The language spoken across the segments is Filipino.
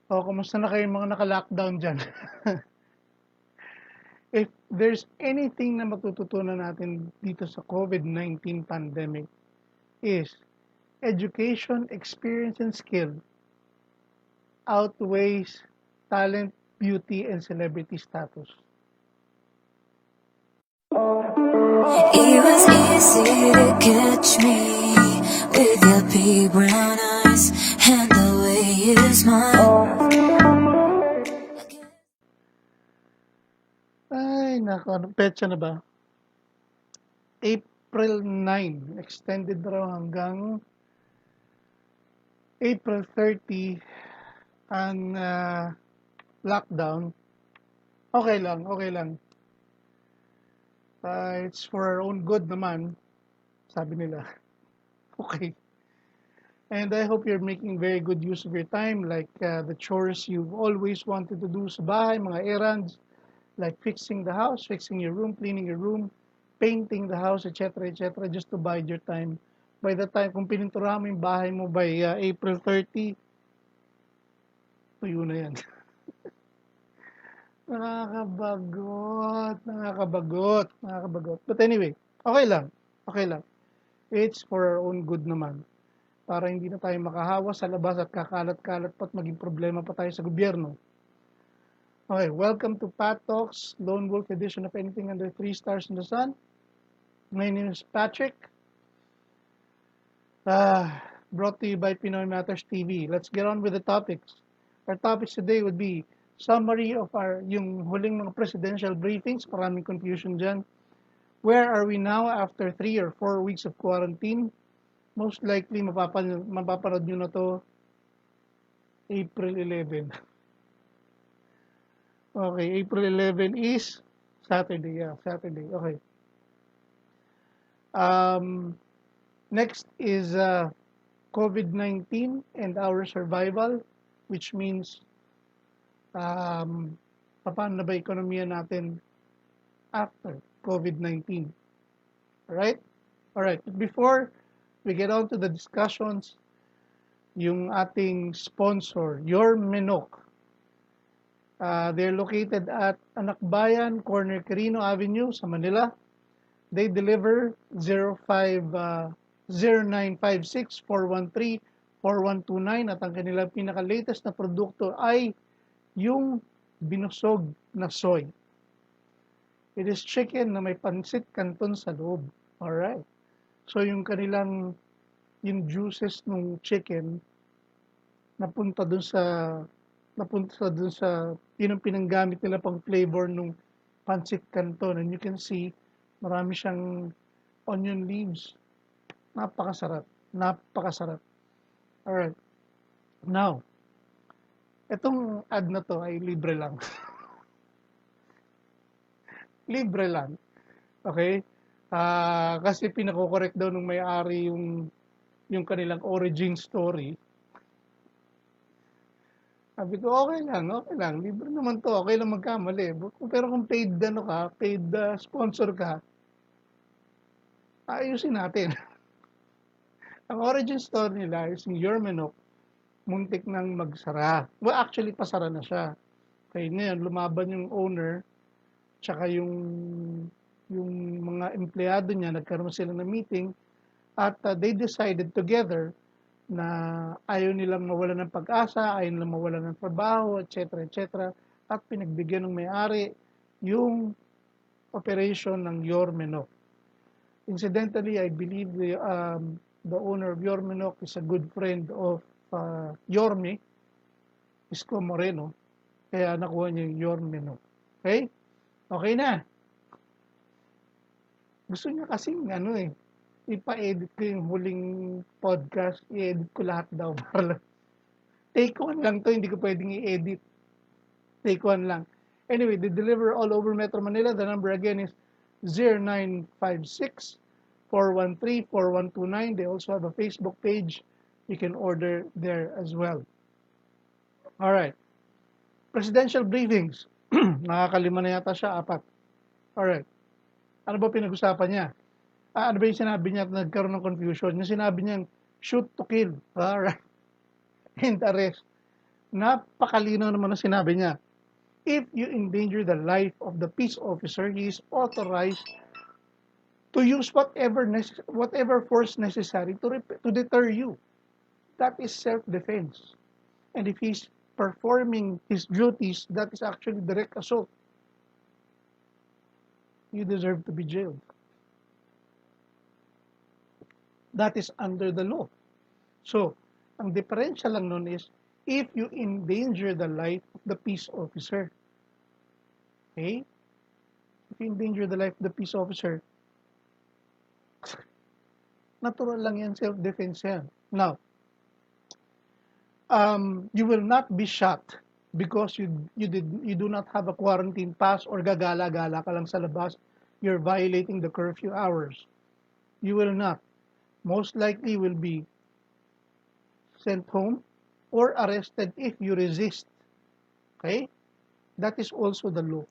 O, kumusta na kayong mga naka-lockdown dyan? If there's anything na matututunan natin dito sa COVID-19 pandemic is education, experience, and skill outweighs talent, beauty, and celebrity status. It was easy to catch me with your big brown eyes and the way you smile. Ay, nako, anong petsa na ba? April 9, extended raw hanggang April 30 ang lockdown. Okay lang, okay lang. It's for our own good naman, sabi nila. Okay. And I hope you're making very good use of your time, like the chores you've always wanted to do sa bahay, mga errands, like fixing the house, fixing your room, cleaning your room, painting the house, etc., etc., just to bide your time. By the time, kung pininturahan mo yung bahay mo by April 30, tuyo na yan. Nakakabagot, nakakabagot, nakakabagot. But anyway, okay lang, okay lang. It's for our own good naman. Para hindi na tayo makahawa sa labas at kakalat-kalat pa at maging problema pa tayo sa gobyerno. Okay, welcome to Pat Talks, Lone Wolf edition of Anything Under 3 Stars in the Sun. My name is Patrick. Brought to you by Pinoy Matters TV. Let's get on with the topics. Our topics today would be summary of yung huling mga presidential briefings. Maraming confusion dyan. Where are we now after 3 or 4 weeks of quarantine? Most likely, mapapanood nyo na to April 11. Okay, April 11 is Saturday. Yeah, Saturday. Okay. Next is COVID-19 and our survival, which means paano na ba ekonomiya natin after COVID-19. Alright? Alright, before we get on to the discussions, yung ating sponsor, Your Menok. They're located at Anakbayan, Corner Quirino Avenue sa Manila. They deliver 0956-413-4129 at ang kanilang pinaka-latest na produkto ay yung binusog na soy. It is chicken na may pansit canton sa loob. Alright. So yung juices ng chicken napunta dun sa yun ang pinanggamit nila pang flavor nung pansit canton, and you can see marami siyang onion leaves. Napakasarap. Alright. Now, itong ad na to ay libre lang. Libre lang. Okay? Kasi pinako-correct daw nung may-ari yung kanilang origin story. Sabi ko, okay lang. Libre naman to, okay lang magkamali. Pero kung paid sponsor ka, ayusin natin. Ang origin story nila is Your Menok, muntik nang magsara. Well, actually, pasara na siya. Okay, ngayon, lumaban yung owner, tsaka yung mga empleyado niya, nagkaroon sila ng meeting, at they decided together na ayaw nilang mawalan ng pag-asa, ayaw nilang mawalan ng trabaho, etc., etc., at pinagbigyan ng may-ari yung operation ng Your Menok. Incidentally, I believe the owner of Your Menok is a good friend of Yorme, Isko Moreno, kaya nakuha niya yung Your Menok. Okay? Okay na. Gusto niya kasing ipa-edit ko yung huling podcast, i-edit ko lahat daw. Take one lang to, hindi ko pwedeng i-edit. Take one lang. Anyway, they deliver all over Metro Manila. The number again is 0956-413-4129. They also have a Facebook page. You can order there as well. Alright. Presidential briefings. Nakakalima na yata siya, 4. Alright. Ano ba pinag-usapan niya? Ano ba yung sinabi niya at nagkaroon ng confusion? Yung sinabi niya, shoot to kill. Alright. And arrest. Napakalinaw naman na sinabi niya. If you endanger the life of the peace officer, he is authorized to use whatever force necessary to deter you. That is self-defense. And if he's performing his duties, that is actually direct assault. You deserve to be jailed. That is under the law. So, ang diferensya lang nun is if you endanger the life of the peace officer. Okay? If you endanger the life of the peace officer, natural lang yan, self-defense yan. Now, you will not be shot because you do not have a quarantine pass or gagala-gala ka lang sa labas, you're violating the curfew hours. You will not. Most likely will be sent home or arrested if you resist. Okay? That is also the law.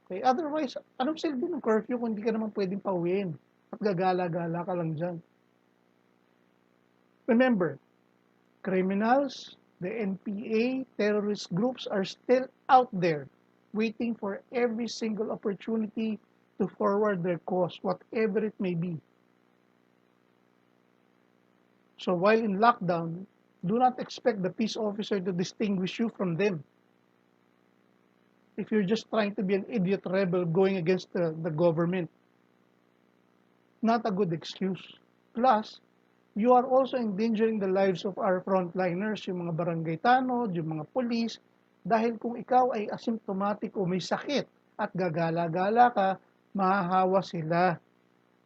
Okay? Otherwise, anong silbi ng curfew kung hindi ka naman pwedeng pauwiin at gagala-gala ka lang dyan? Remember, criminals, the NPA, terrorist groups are still out there waiting for every single opportunity to forward their cause, whatever it may be. So while in lockdown, do not expect the peace officer to distinguish you from them. If you're just trying to be an idiot rebel going against the government, not a good excuse. Plus, you are also endangering the lives of our frontliners, yung mga barangay tanod, yung mga polis, dahil kung ikaw ay asymptomatic o may sakit at gagala-gala ka, mahahawa sila.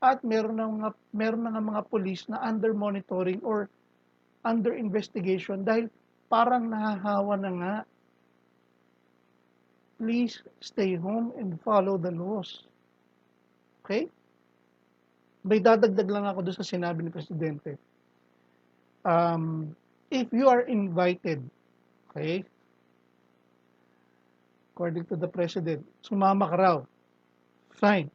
At meron na mga polis na under monitoring or under investigation dahil parang nahahawa na nga. Please stay home and follow the laws. Okay? May dadagdag lang ako doon sa sinabi ni Presidente. If you are invited, okay, according to the President, sumama ka raw, fine.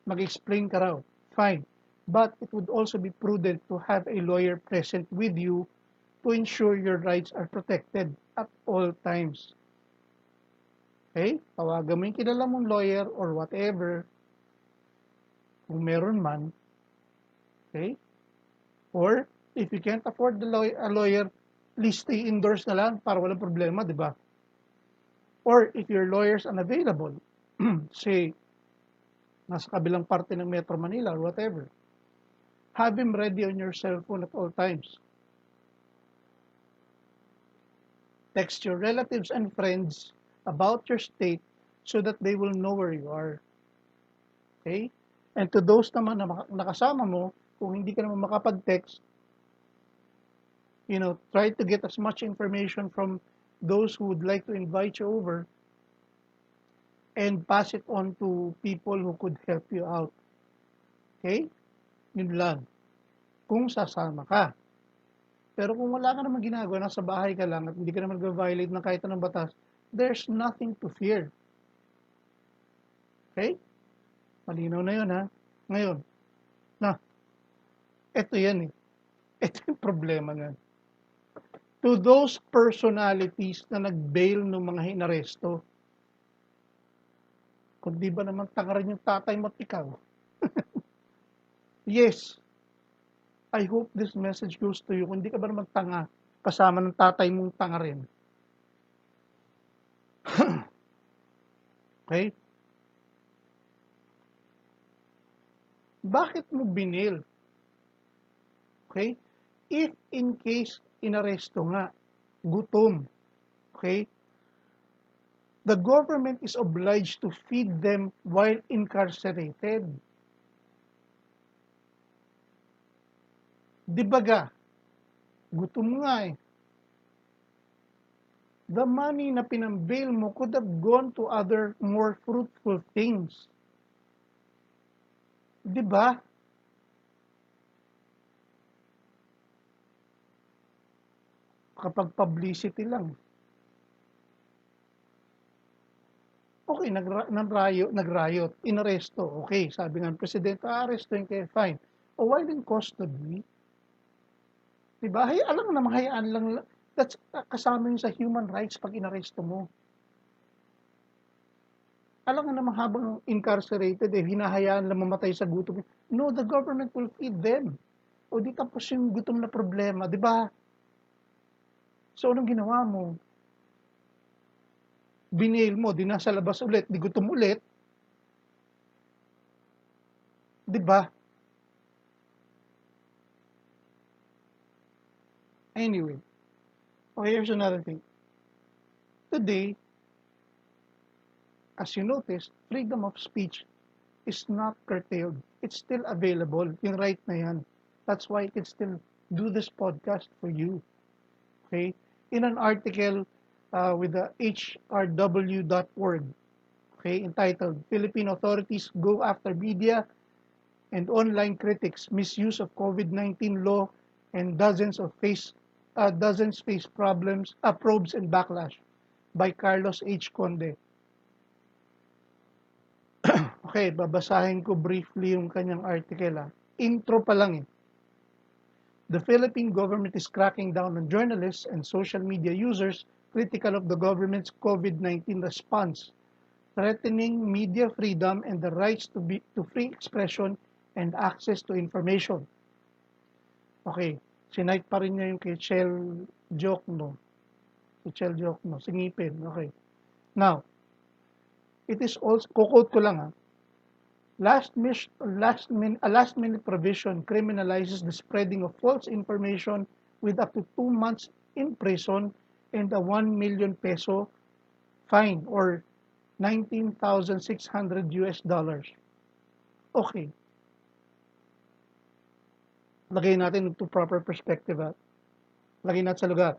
Mag-explain ka raw, fine. But it would also be prudent to have a lawyer present with you to ensure your rights are protected at all times. Okay? Tawagan mo yung kilala mong lawyer or whatever, kung meron man, okay? Or, if you can't afford a lawyer, please stay indoors na lang para walang problema, di ba? Or, if your lawyer's unavailable, say, nasa kabilang parte ng Metro Manila or whatever, have him ready on your cell phone at all times. Text your relatives and friends about your state so that they will know where you are. Okay? And to those naman na nakasama mo, kung hindi ka naman makapag-text, try to get as much information from those who would like to invite you over and pass it on to people who could help you out. Okay? Yun lang. Kung sasama ka. Pero kung wala ka naman ginagawa, nasa bahay ka lang at hindi ka naman nag-violate ng kahit anong batas, there's nothing to fear. Okay? Malinaw na yun, ha? Ngayon, ito yan eh. Ito yung problema nga. To those personalities na nag-bail ng mga inaresto, kung di ba naman tanga rin yung tatay mo at ikaw? Yes, I hope this message goes to you. Kung di ka ba naman tanga, kasama ng tatay mong tanga rin. Okay? Bakit mo binil? Okay? If in case inaresto nga, gutom, okay? The government is obliged to feed them while incarcerated. Di ba ga? Gutom nga eh. The money na pinambail mo could have gone to other more fruitful things. Di ba? Kapag publicity lang. Okay, nag-riot, inaresto. Okay, sabi nga ng Presidente, arestuin kayo, fine. O while in custody, diba? Alam mo naman, hayaan lang, That's kasama yun sa human rights pag inaresto mo. Alam nga naman habang incarcerated, hinahayaan lang mamatay sa gutom. No, the government will feed them. O di tapos yung gutom na problema, di ba? So, anong ginawa mo? Binail mo, di nasa labas ulit, di gutom ulit, di ba? Anyway, okay, here's another thing. Today, as you notice, freedom of speech is not curtailed. It's still available. Yung right na yan. That's why I can still do this podcast for you. Okay? In an article with the hrw.org, okay, entitled Philippine Authorities Go After Media and Online Critics Misuse of COVID-19 Law and dozens face problems, probes and backlash by Carlos H. Conde. Okay, babasahin ko briefly yung kanyang article. Intro pa lang eh. The Philippine government is cracking down on journalists and social media users critical of the government's COVID-19 response, threatening media freedom and the rights to free expression and access to information. Okay, sinight pa rin niya yung kay Chel Jokno. Si Chel Jokno, singipin. Okay. Now, it is also, quote ko lang a last-minute provision criminalizes the spreading of false information with up to 2 months in prison and a 1 million peso fine or 19,600 US dollars. Okay. Lagay natin into proper perspective. Lagay natin sa lugar.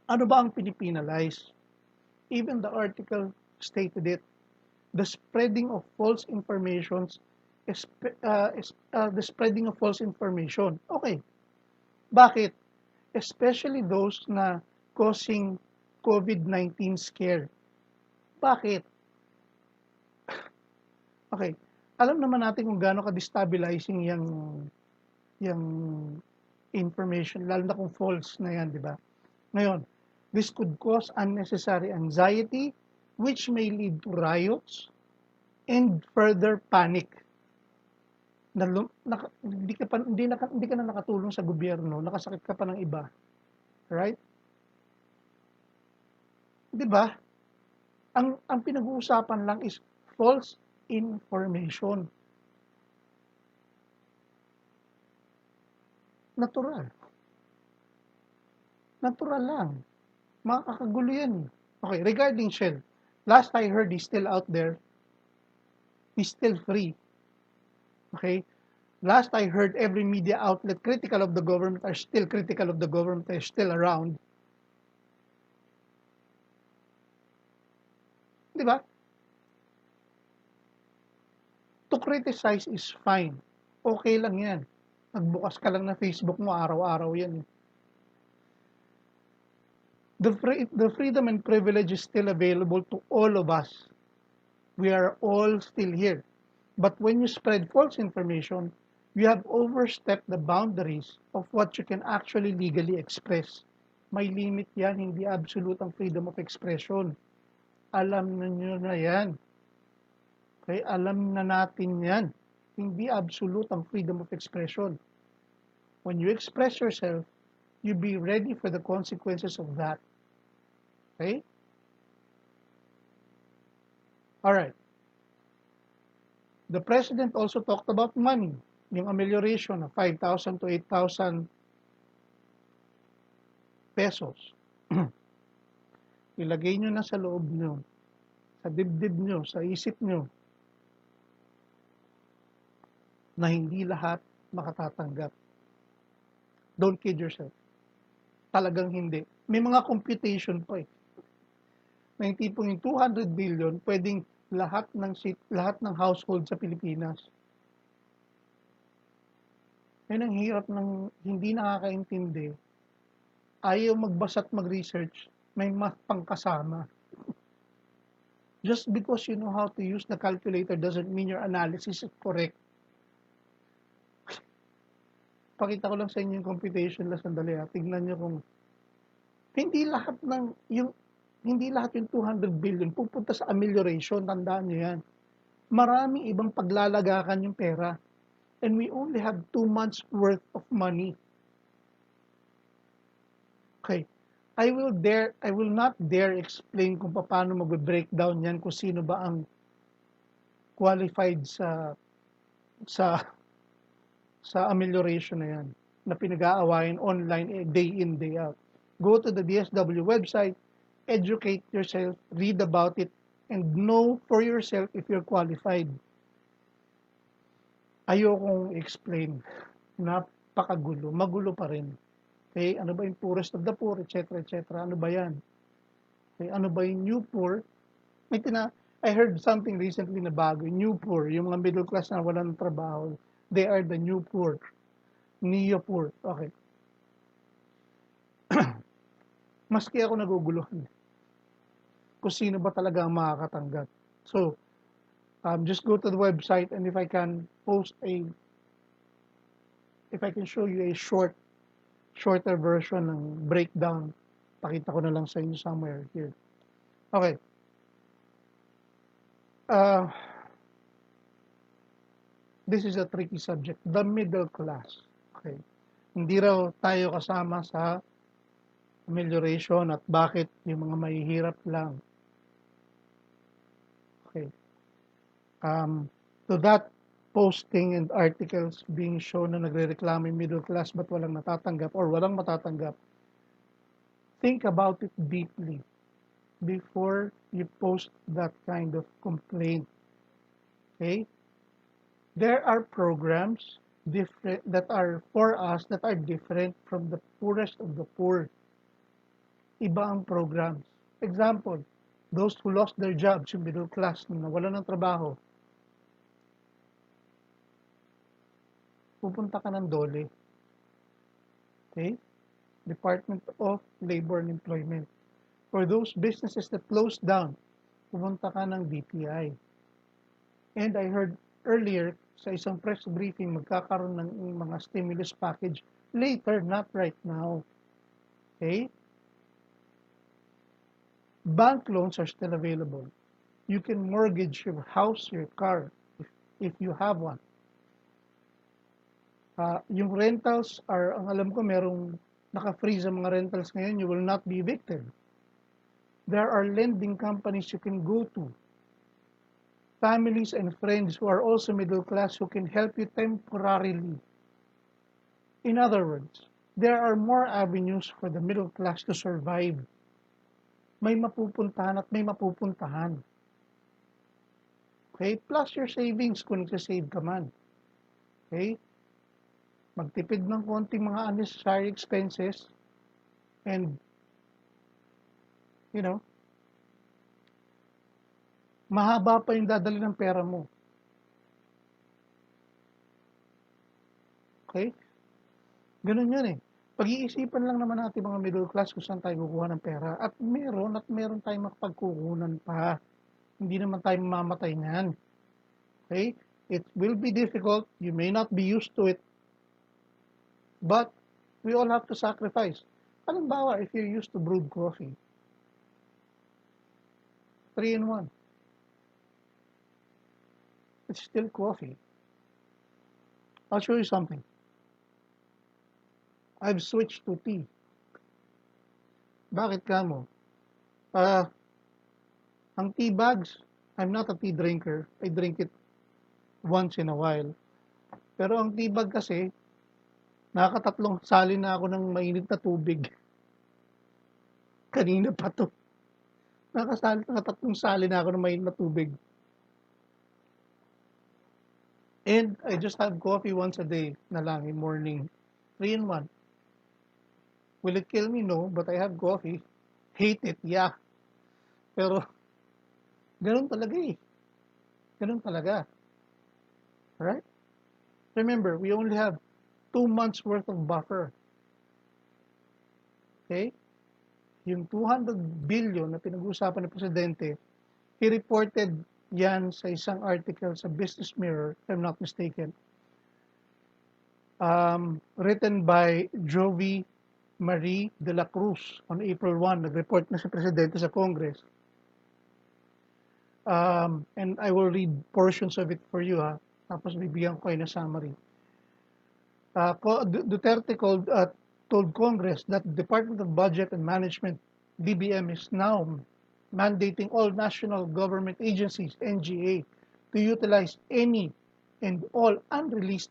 Ano ba ang pinipenalize? Even the article stated it. The spreading of false information. The spreading of false information. Okay. Bakit? Especially those na causing COVID-19 scare. Bakit? Okay. Alam naman natin kung gaano ka-destabilizing yung information, lalo na kung false na yan, di ba? Ngayon, this could cause unnecessary anxiety, which may lead to riots and further panic. Hindi ka na nakatulong sa gobyerno, nakasakit ka pa ng iba. Right? Di ba? Ang pinag-uusapan lang is false information. Natural. Natural lang. Makakagulo yan. Okay, regarding Shell, last I heard, he's still out there. He's still free. Okay? Last I heard, every media outlet critical of the government are still critical of the government, are still around. Di ba? To criticize is fine. Okay lang yan. Nagbukas ka lang na Facebook mo, araw-araw yan. The freedom and privilege is still available to all of us. We are all still here. But when you spread false information, you have overstepped the boundaries of what you can actually legally express. May limit yan, hindi absolute ang freedom of expression. Alam niyo na yan. Okay, alam na natin yan. Hindi absolute ang freedom of expression. When you express yourself, you be ready for the consequences of that. Okay? All right. The president also talked about money, yung amelioration of 5,000 to 8,000 pesos. Ilagay nyo na sa loob nyo, sa dibdib nyo, sa isip nyo, na hindi lahat makatatanggap. Don't kid yourself. Talagang hindi. May mga computation pa eh. Na yung tipong yung 200 billion, pwedeng lahat ng household sa Pilipinas. Yan ang hirap ng hindi nakakaintindi. Ayaw magbasa at mag-research, may math pang kasama. Just because you know how to use the calculator doesn't mean your analysis is correct. Pakita ko lang sa inyo yung computation lang sandali tignan nyo kung hindi lahat ng yung hindi lahat yung 200 billion pupunta sa amelioration, tandaan nyo yan. Maraming ibang paglalagakan yung pera. And we only have 2 months worth of money. Okay. I will not dare explain kung paano magbe-breakdown yan, kung sino ba ang qualified sa sa amelioration na yan na pinag-aawayan online day in, day out. Go to the DSW website, educate yourself, read about it, and know for yourself if you're qualified. Ayokong explain. Napakagulo. Magulo pa rin. Okay, ano ba yung poorest of the poor, etc., etc. Ano ba yan? Okay, ano ba yung new poor? I heard something recently na bago. New poor, yung mga middle class na wala ng trabaho, they are the new poor. Neo poor. Okay. Maski ako naguguluhan. Kung sino ba talaga ang makakatanggap. So, just go to the website and if I can show you a shorter version ng breakdown, pakita ko na lang sa inyo somewhere here. Okay. This is a tricky subject. The middle class. Okay. Hindi raw tayo kasama sa amelioration at bakit yung mga mahihirap lang. Okay. To that posting and articles being shown na nagre-reklamo yung middle class but walang natatanggap or walang matatanggap, think about it deeply before you post that kind of complaint. Okay? There are programs that are for us that are different from the poorest of the poor. Iba ang programs. Example, those who lost their jobs, yung middle class na nawalan ng trabaho, pupunta ka ng DOLE. Okay? Department of Labor and Employment. For those businesses that closed down, pupunta ka ng DTI. And I heard earlier sa isang press briefing, magkakaroon ng mga stimulus package later, not right now. Okay? Bank loans are still available. You can mortgage your house, your car, if you have one. Yung rentals ang alam ko merong naka-freeze ang mga rentals ngayon, you will not be evicted. There are lending companies you can go to. Families and friends who are also middle class who can help you temporarily. In other words, there are more avenues for the middle class to survive. May mapupuntahan at may mapupuntahan. Okay? Plus your savings kung nagsasave ka man. Okay? Magtipid ng konting mga unnecessary expenses and, mahaba pa yung dadali ng pera mo. Okay? Ganun yun eh. Pag-iisipan lang naman natin mga middle class kung saan tayo kukuha ng pera. At meron tayong makapagkukunan pa. Hindi naman tayo mamamatay niyan. Okay? It will be difficult. You may not be used to it. But we all have to sacrifice. Halimbawa, if you're used to brewed coffee, 3-in-1. It's still coffee. I'll show you something. I've switched to tea. Bakit ka mo? Ang tea bags, I'm not a tea drinker. I drink it once in a while. Pero ang tea bag kasi, nakakatatlong sali na ako ng mainit na tubig. Kanina pa to. Nakatatlong sali na ako ng mainit na tubig. And I just have coffee once a day na lang in morning. 3-in-1. Will it kill me? No, but I have coffee. Hate it, yeah. Pero, ganun talaga eh. Ganun talaga. Right? Remember, we only have 2 months worth of buffer. Okay? Yung 200 billion na pinag-uusapan ng Presidente, he reported yan sa isang article sa Business Mirror, if I'm not mistaken. written by Jovee Marie de la Cruz on April 1. Nag-report na si Presidente sa Congress. And I will read portions of it for you, ha? Tapos bibigyan ko kayo na summary. Duterte told Congress that the Department of Budget and Management, DBM, is now mandating all national government agencies, NGA, to utilize any and all unreleased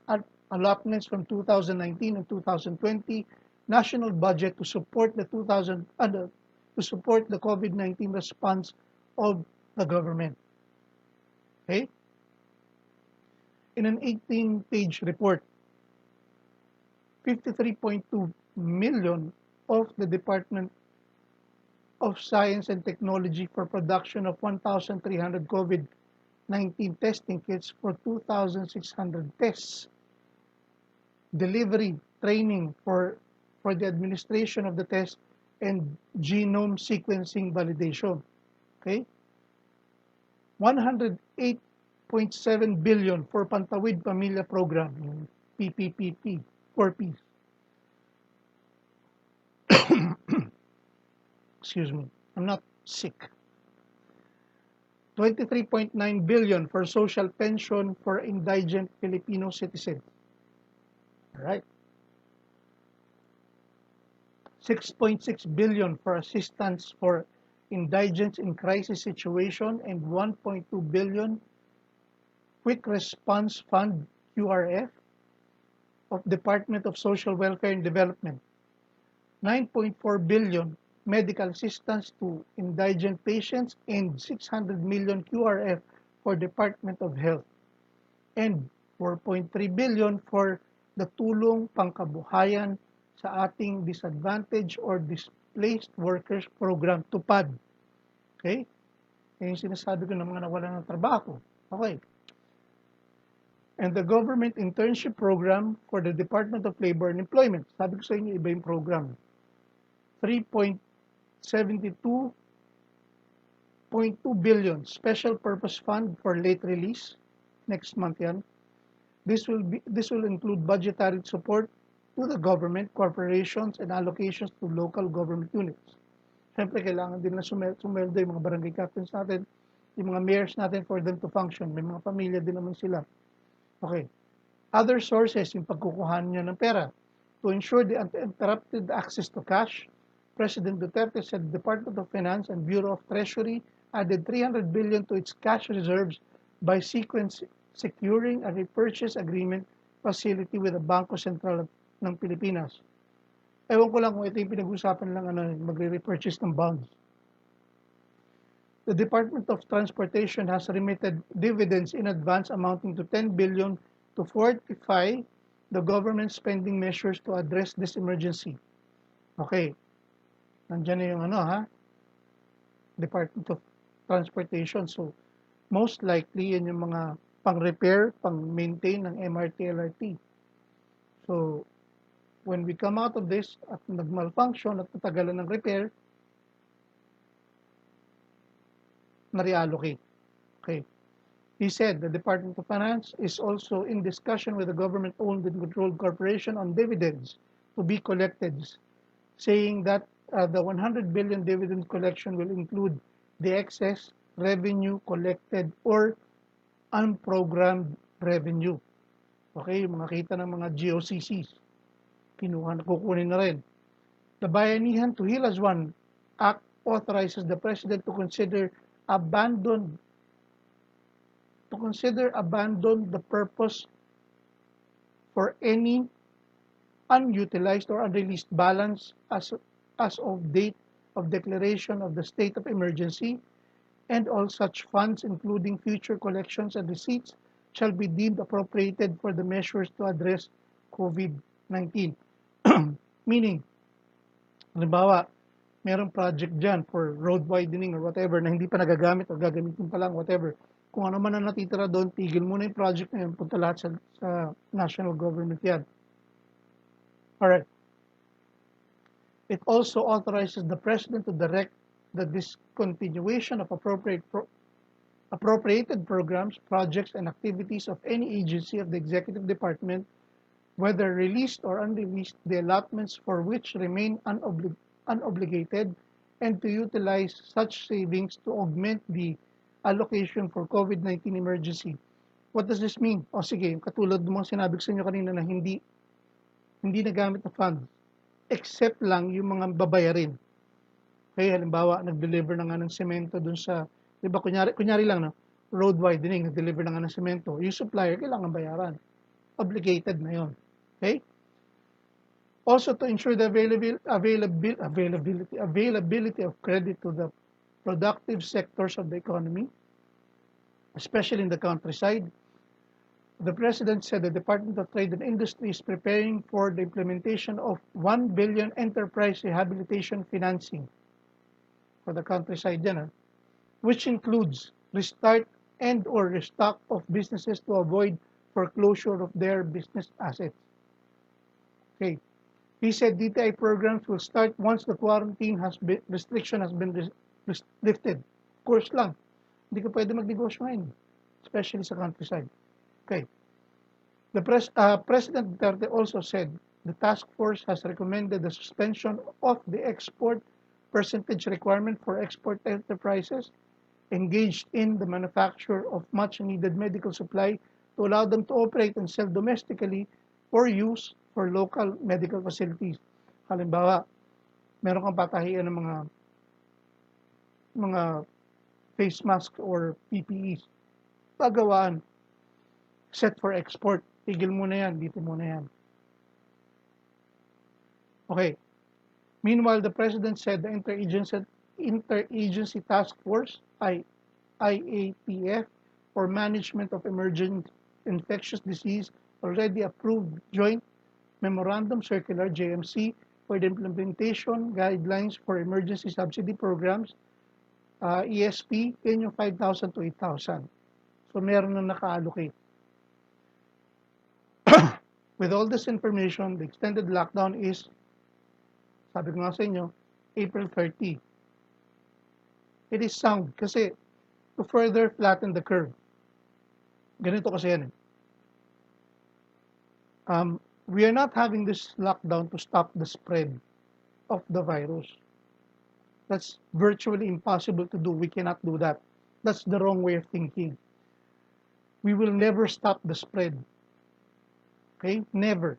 allotments from 2019 and 2020 national budget to support the COVID-19 response of the government. Okay? In an 18-page report, 53.2 million of the Department of Science and Technology for production of 1,300 COVID-19 testing kits for 2,600 tests, delivery, training for the administration of the test, and genome sequencing validation. Okay? 108.7 billion for Pantawid Pamilya Program, yung PPPP, 4Ps. Excuse me, I'm not sick. 23.9 billion for social pension for indigent Filipino citizens. All right. 6.6 billion for assistance for indigents in crisis situation and 1.2 billion Quick Response Fund QRF of Department of Social Welfare and Development. 9.4 billion medical assistance to indigent patients and 600 million QRF for Department of Health. And 4.3 billion for the Tulong Pangkabuhayan sa ating disadvantaged or displaced workers program, TUPAD. Okay? Yan yung sinasabi ko ng mga nawalan ng trabaho. Okay. And the government internship program for the Department of Labor and Employment. Sabi ko sa inyo, iba yung program. 3.72.2 billion special purpose fund for late release. Next month yan. This will include budgetary support to the government, corporations, and allocations to local government units. Siyempre, kailangan din na sumeldo yung mga barangay captains natin, yung mga mayors natin for them to function. May mga pamilya din naman sila. Okay. Other sources, yung pagkukuhan niya ng pera. To ensure the uninterrupted access to cash, President Duterte said the Department of Finance and Bureau of Treasury added 300 billion to its cash reserves by securing a repurchase agreement facility with the Bangko Sentral ng Pilipinas. Ewan ko lang kung ito yung pinag-usapan lang magre-repurchase ng bonds. The Department of Transportation has remitted dividends in advance amounting to 10 billion to fortify the government spending measures to address this emergency. Okay. Nandiyan na yung Department of Transportation. So, most likely, yan yung mga pang-repair, pang-maintain ng MRT, LRT. So, when we come out of this at nag-malfunction at natagalan ng repair, na-reallocate. Okay. He said the Department of Finance is also in discussion with the government-owned and controlled corporation on dividends to be collected, saying that the 100 billion dividend collection will include the excess revenue collected or unprogrammed revenue. Okay, yung mga kita ng mga GOCCs, kukunin na rin. The Bayanihan to Heal as One Act authorizes the President to consider abandon the purpose for any unutilized or unreleased balance as of date of declaration of the state of emergency, and all such funds, including future collections and receipts, shall be deemed appropriated for the measures to address COVID-19. Meaning, halimbawa, merong project dyan for road widening or whatever na hindi pa nagagamit o gagamitin pa lang, whatever. Kung ano man ang natitira doon, tigil muna yung project na yun, punta lahat sa national government yan. Alright. It also authorizes the President to direct the discontinuation of appropriated programs, projects, and activities of any agency of the Executive Department whether released or unreleased, the allotments for which remain unobligated, and to utilize such savings to augment the allocation for COVID-19 emergency. What does this mean? O sige, katulad ng mga sinabi ko sa inyo kanina na hindi nagamit na funds, except lang yung mga babayarin. Okay, halimbawa, nag-deliver na nga ng semento dun sa, di ba, kunyari lang, no? Road widening, nag-deliver na nga ng semento. Yung supplier, kailangan bayaran. Obligated na yon. Okay? Also, to ensure the availability of credit to the productive sectors of the economy, especially in the countryside, the President said the Department of Trade and Industry is preparing for the implementation of 1 billion enterprise rehabilitation financing for the countryside yan, which includes restart and or restock of businesses to avoid foreclosure of their business assets. Okay. He said DTI programs will start once the quarantine restriction has been lifted. Of course lang, hindi ka pwede magnegosyo ngayon, especially sa countryside. Okay. President Duterte also said the task force has recommended the suspension of the export percentage requirement for export enterprises engaged in the manufacture of much-needed medical supply to allow them to operate and sell domestically for use for local medical facilities. Halimbawa, meron kang patahian ng mga face mask or PPEs. Pagawaan, set for export. Tigil muna yan, dito muna yan. Okay. Meanwhile, the President said the Interagency Task Force, IATF, for Management of Emergent Infectious Disease already approved Joint Memorandum Circular, JMC, for the implementation guidelines for emergency subsidy programs, ESP, yan yung 5,000 to 8,000. So meron na naka-allocate. With all this information, the extended lockdown is, sabi ko nga sa inyo, April 30. It is sound kasi to further flatten the curve. Ganito kasi yan. We are not having this lockdown to stop the spread of the virus. That's virtually impossible to do. We cannot do that. That's the wrong way of thinking. We will never stop the spread. Okay? Never.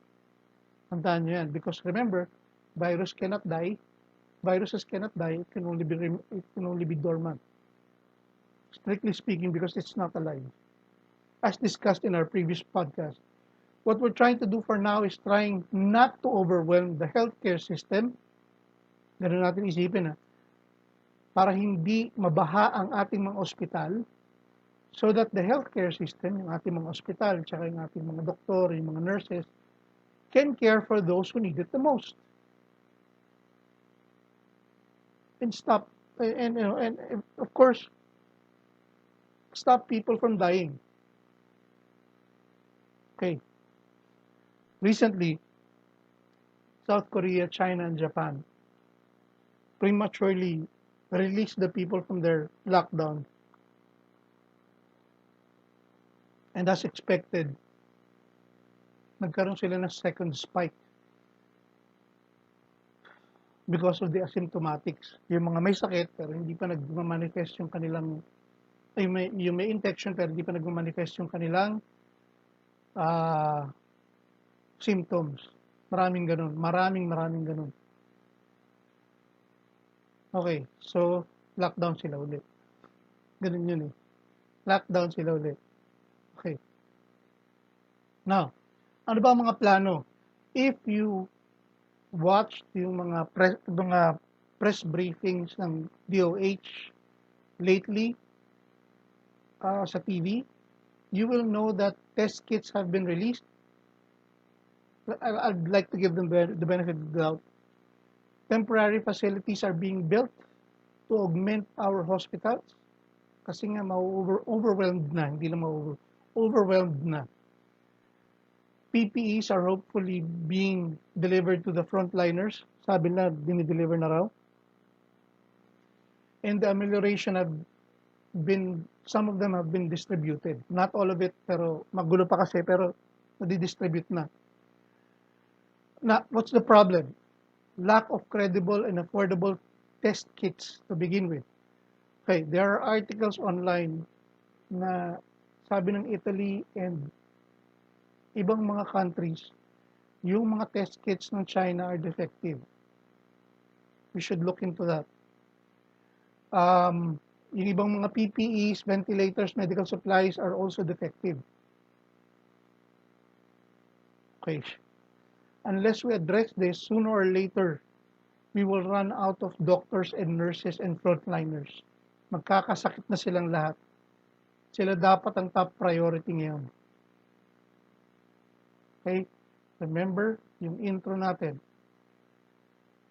Tandaan nyo yan. Because remember, viruses cannot die. It can only be dormant. Strictly speaking, because it's not alive. As discussed in our previous podcast, what we're trying to do for now is trying not to overwhelm the healthcare system. Ganun natin isipin, para hindi mabaha ang ating mga ospital, so that the healthcare system, yung ating mga ospital, tsaka yung ating mga doktor, yung mga nurses, can care for those who need it the most. And of course, stop people from dying. Okay. Recently, South Korea, China, and Japan prematurely released the people from their lockdown. And as expected, nagkaroon sila ng second spike because of the asymptomatics. Yung mga may sakit pero hindi pa nagmamanifest yung kanilang, yung may infection pero hindi pa nagmamanifest yung kanilang symptoms. Maraming ganun. Okay, so lockdown sila ulit. Ganun yun eh. Lockdown sila ulit. Okay. Now, ano ba ang mga plano? If you watched yung mga press briefings ng DOH lately sa TV, you will know that test kits have been released. I'd like to give them the benefit of the doubt. Temporary facilities are being built to augment our hospitals kasi nga overwhelmed na, hindi lang overwhelmed na. PPEs are hopefully being delivered to the frontliners. Sabi na, dinideliver na raw. And the amelioration some of them have been distributed. Not all of it, pero magulo pa kasi, pero nadidistribute na. Now, what's the problem? Lack of credible and affordable test kits to begin with. Okay, there are articles online na sabi ng Italy and ibang mga countries, yung mga test kits ng China are defective. We should look into that. Yung ibang mga PPEs, ventilators, medical supplies are also defective. Okay. Unless we address this, sooner or later, we will run out of doctors and nurses and frontliners. Magkakasakit na silang lahat. Sila dapat ang top priority ngayon. Okay? Remember, yung intro natin.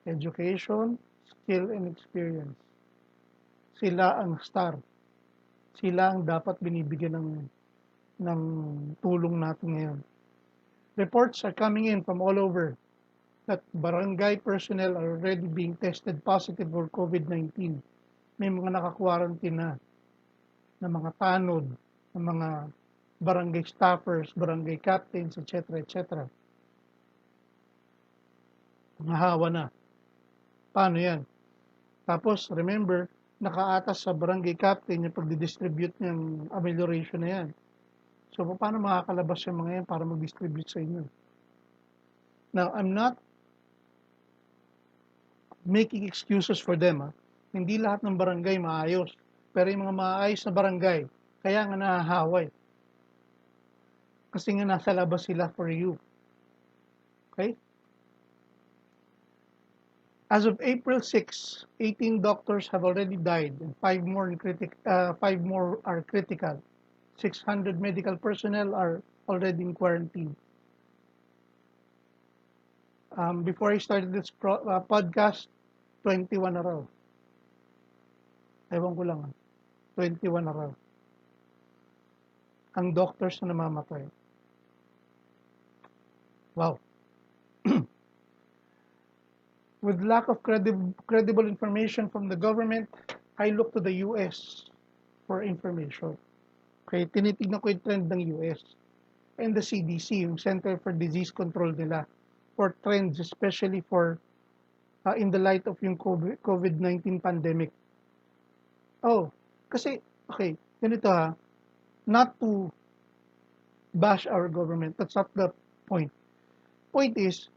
Education, skill, and experience. Sila ang star. Sila ang dapat binibigyan ng tulong natin ngayon. Reports are coming in from all over that barangay personnel are already being tested positive for COVID-19. May mga naka-quarantine na mga tanod, ng mga barangay staffers, barangay captains, etc. etc. Nahawa na. Paano yan? Tapos, remember, nakaatas sa barangay captain yung pagdidistribute ng amelioration na yan. So, paano makakalabas yung mga yan para mag-distribute sa inyo? Now, I'm not making excuses for them. Hindi lahat ng barangay maayos. Pero yung mga maayos na barangay, kaya nga nahahaway. Kasi nga nasa labas sila for you. Okay? As of April 6, 18 doctors have already died and 5 more are critical. 600 medical personnel are already in quarantine. Before I started this podcast, 21 na raw. Ewan ko lang. 21 na raw. Ang doctors na namamatay. Wow. With lack of credible information from the government, I look to the US for information. Okay, tinitignan ko yung trend ng US and the CDC, yung Center for Disease Control nila, for trends, especially for in the light of yung COVID-19 pandemic. Oh, kasi, okay, ganito not to bash our government, that's not the point. Point is,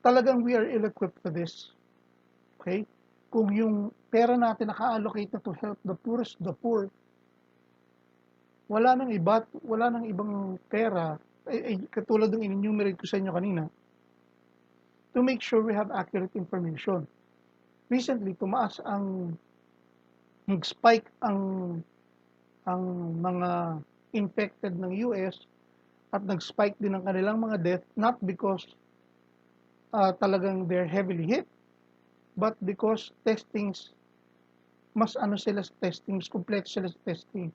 talagang we are ill-equipped for this. Okay? Kung yung pera natin naka-allocate na to help the poorest, the poor, wala nang ibang pera, katulad ng in-enumerate ko sa inyo kanina, to make sure we have accurate information. Recently, tumaas nag-spike ang mga infected ng US at nag-spike din ang kanilang mga death, not because talagang they're heavily hit, but because testings, mas sila sa testing, mas complex sila sa testing,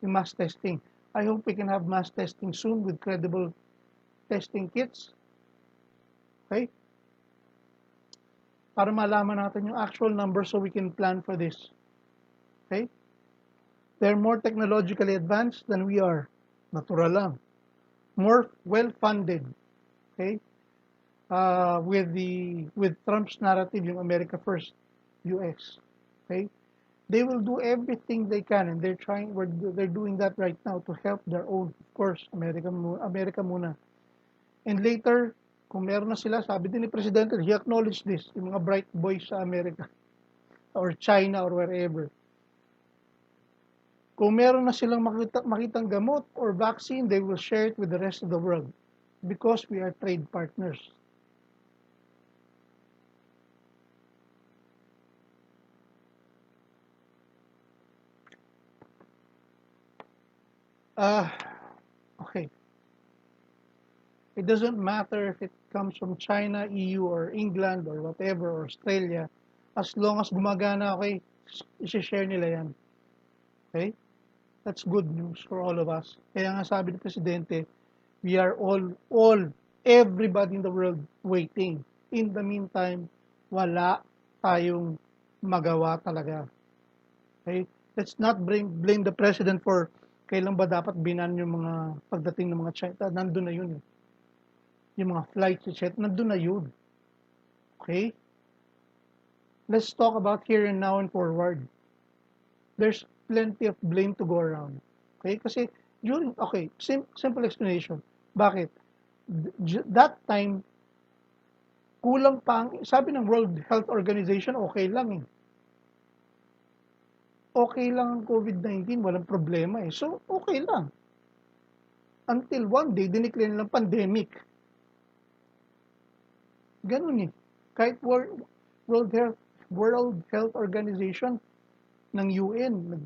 yung mass testing. I hope we can have mass testing soon with credible testing kits. Okay? Para malaman natin yung actual number so we can plan for this. Okay? They're more technologically advanced than we are. Natural lang. More well-funded. Okay? With Trump's narrative, yung America First, US. Okay? They will do everything they can, and they're doing that right now to help their own, of course, America muna. And later, kung meron na sila, sabi din ni Presidente, he acknowledged this, yung mga bright boys sa America, or China, or wherever. Kung meron na silang makitang gamot or vaccine, they will share it with the rest of the world because we are trade partners. Okay. It doesn't matter if it comes from China, EU, or England, or whatever, or Australia. As long as gumagana, okay, isi-share nila yan. Okay? That's good news for all of us. Kaya nga sabi ni Presidente, we are everybody in the world waiting. In the meantime, wala tayong magawa talaga. Okay? Let's not blame the President for kailan ba dapat binan yung mga pagdating ng mga China. Nandun na yun. yung mga flights, etc., nandun na yun. Okay? Let's talk about here and now and forward. There's plenty of blame to go around. Okay? Kasi okay, simple explanation. Bakit? That time, kulang pa sabi ng World Health Organization, okay lang eh. Okay lang ang COVID-19, walang problema eh. So, okay lang. Until one day, dineclare nilang pandemic. Ganun eh. Kahit World Health, World Health Organization ng UN,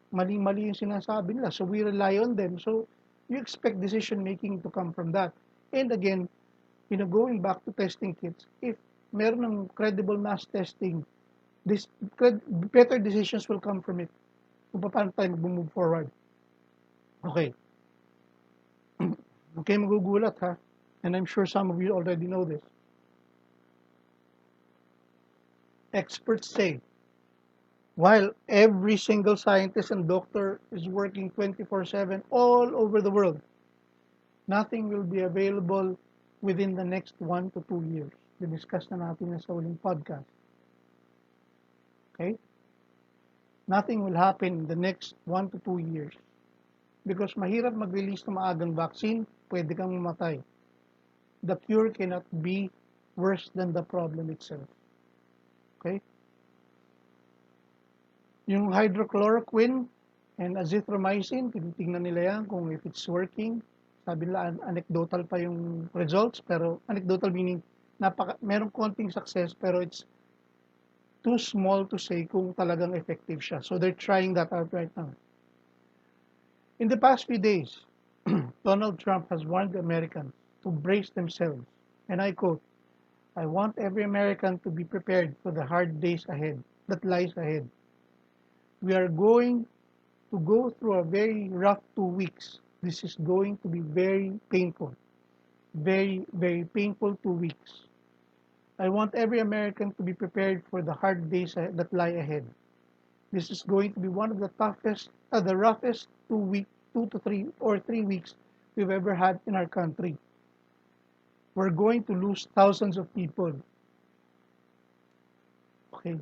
mali-mali yung sinasabi nila. So, we rely on them. So, you expect decision-making to come from that. And again, going back to testing kits, if meron ng credible mass testing, this better decisions will come from it. Kung paano tayo mag-move forward. Okay. Okay, magugulat ha. And I'm sure some of you already know this. Experts say, while every single scientist and doctor is working 24/7 all over the world, nothing will be available within the next 1 to 2 years. Diniscuss na natin sa uling podcast. Okay? Nothing will happen in the next 1 to 2 years. Because mahirap mag-release ng maagang vaccine, pwede kang mamatay. The cure cannot be worse than the problem itself. Okay? Yung hydrochloroquine and azithromycin, tinitingnan nila yan kung if it's working. Sabi nila, anecdotal pa yung results, pero anecdotal meaning, merong konting success, pero it's too small to say kung talagang effective siya. So they're trying that out right now. In the past few days, Donald Trump has warned the Americans to brace themselves. And I quote, I want every American to be prepared for the hard days ahead, that lies ahead. We are going to go through a very rough 2 weeks. This is going to be very painful. Very, very painful 2 weeks. I want every American to be prepared for the hard days that lie ahead. This is going to be one of the toughest, the roughest 2 to 3 weeks we've ever had in our country. We're going to lose thousands of people. Okay.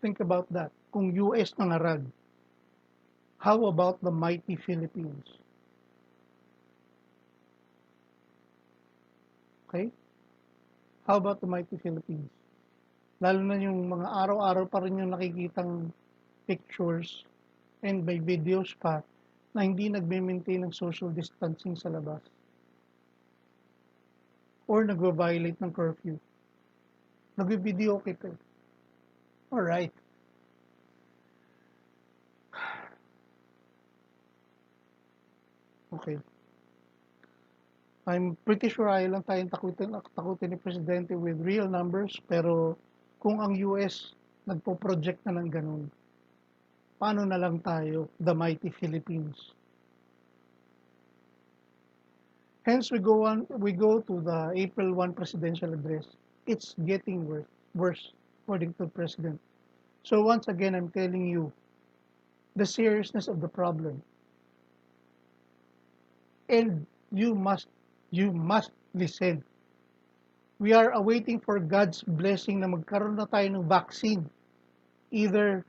Think about that. Kung US nangarag, how about the mighty Philippines? Okay? How about the mighty Philippines? Lalo na yung mga araw-araw pa rin yung nakikitang pictures and may videos pa na hindi nagme-maintain ng social distancing sa labas or nagvo-violate ng curfew. Nagvi-video kita. Alright. Okay. I'm pretty sure ayaw lang tayong takutin ni Presidente with real numbers, pero kung ang US nagpo-project na ng ganun, paano na lang tayo, the mighty Philippines? Hence, we go to the April 1 presidential address. It's getting worse, according to the President. So once again, I'm telling you, the seriousness of the problem. And you must listen. We are awaiting for God's blessing na magkaroon na tayo ng vaccine. Either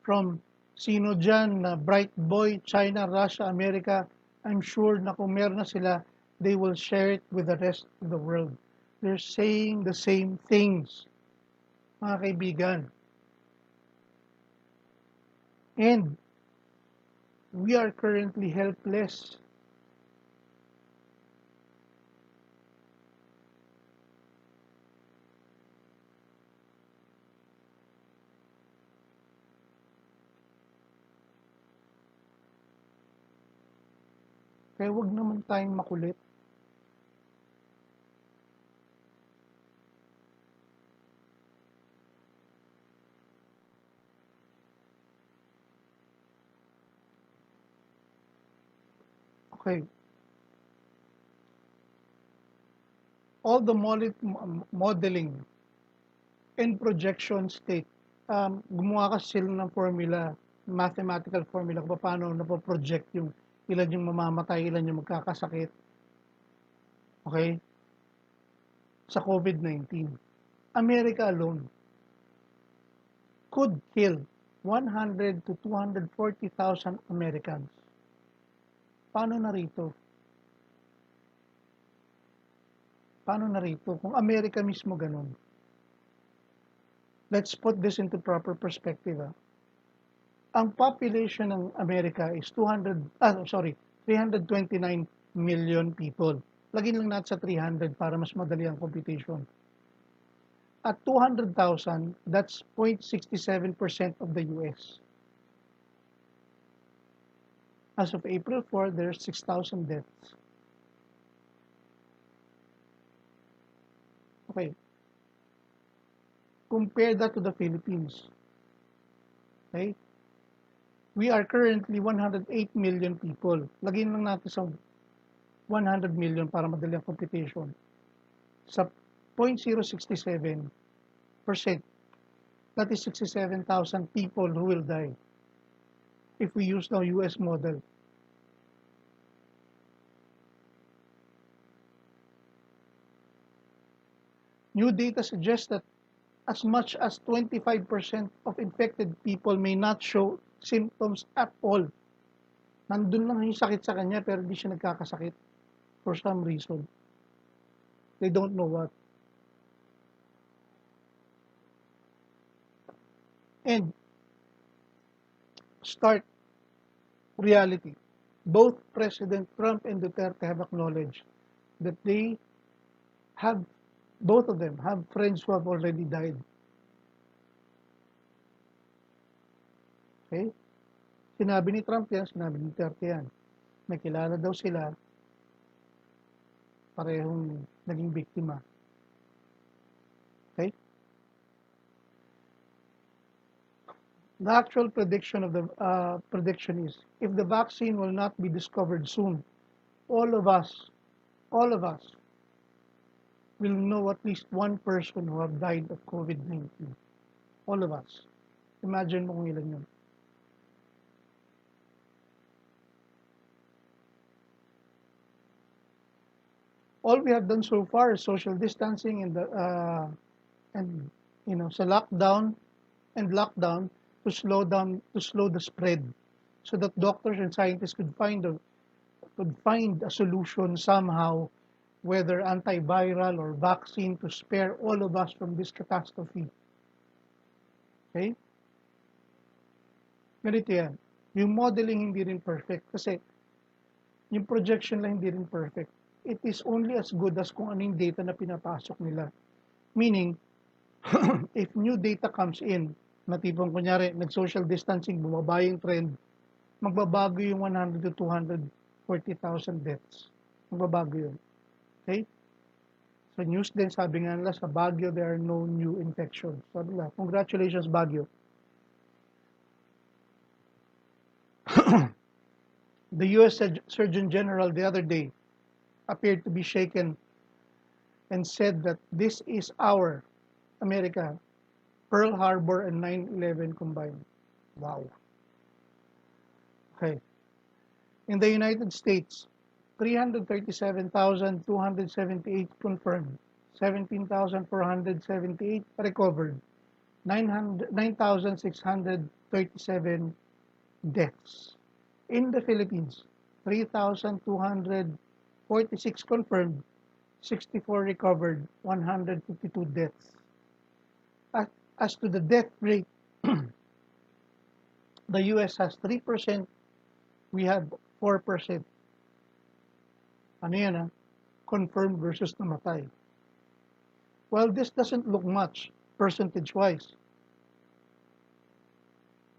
from sino dyan na bright boy, China, Russia, America, I'm sure na kung meron na sila, they will share it with the rest of the world. They're saying the same things, mga kaibigan. And we are currently helpless. Kaya wag naman tayong makulit. Okay. All the modeling and projection state, gumawa kasi sila ng formula mathematical formula kung paano napo-project yung ilan yung mamamatay, ilan yung magkakasakit, okay, sa COVID-19. America alone could kill 100 to 240,000 Americans. Paano na rito? Paano na rito? Kung Amerika mismo ganun. Let's put this into proper perspective. Ang population ng Amerika is 329 million people. Lagyan lang natin sa 300 para mas madali ang computation. At 200,000, that's 0.67% of the US. As of April 4, there's 6,000 deaths. Okay. Compare that to the Philippines. Okay? We are currently 108 million people. Lagyan lang natin sa 100 million para madali ang computation. Sa 0.067%, that is 67,000 people who will die if we use the US model. New data suggests that as much as 25% of infected people may not show symptoms at all. Nandun lang yung sakit sa kanya pero hindi siya nagkakasakit for some reason. They don't know what. And stark reality. Both President Trump and Duterte have acknowledged that both of them have friends who have already died. Okay? Sinabi ni Trump yan, sinabi ni Duterte yan. May kilala daw sila, parehong naging biktima. Okay? The actual prediction of the prediction is, if the vaccine will not be discovered soon, all of us will know at least one person who have died of COVID-19. All of us. Imagine mo kung ilan yun. All we have done so far is social distancing and sa lockdown to slow the spread, so that doctors and scientists could find a solution somehow, whether antiviral or vaccine, to spare all of us from this catastrophe. Okay? Ganito yan. Yung modeling hindi rin perfect kasi yung projection lang hindi rin perfect. It is only as good as kung ano yung data na pinapasok nila. Meaning, if new data comes in, na tipong kunyari, nag-social distancing, bumaba yung trend, magbabago yung 100 to 240,000 deaths. Magbabago yun. Okay? Sa news din, sabi nga nila, sa Baguio, there are no new infections. Sabi nila, congratulations, Baguio. The U.S. Surgeon General the other day appeared to be shaken and said that this is our America, Pearl Harbor and 9/11 combined. Wow. Okay. In the United States, 337,278 confirmed, 17,478 recovered, 9,637 deaths. In the Philippines, 3,246 confirmed, 64 recovered, 152 deaths. As to the death rate, the US has 3%, we have 4%. Ano yan, confirmed versus namatay. Well, this doesn't look much percentage-wise.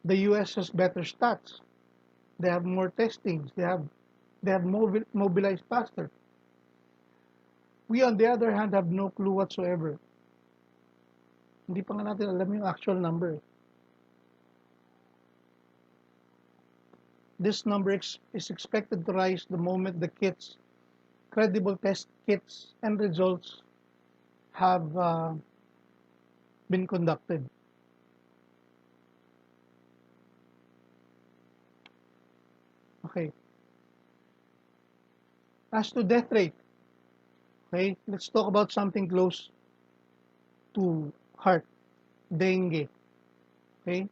The US has better stats. They have more testings. They have mobilized faster. We, on the other hand, have no clue whatsoever. Hindi pa nga natin alam yung actual number. This number is expected to rise the moment the credible test kits and results have been conducted. Okay. As to death rate, okay, let's talk about something close to heart, dengue. Okay.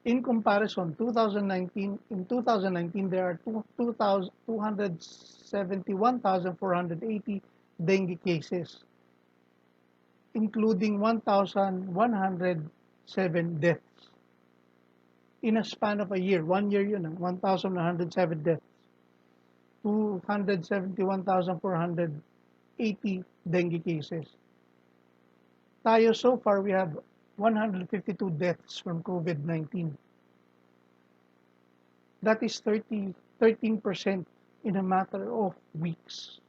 In comparison, 2019, in 2019, there are 271,480 dengue cases, including 1,107 deaths. In a span of a year, 1 year yun, 1,107 deaths, 271,480 dengue cases. Tayo, so far, we have 152 deaths from COVID-19. That is 13% in a matter of weeks.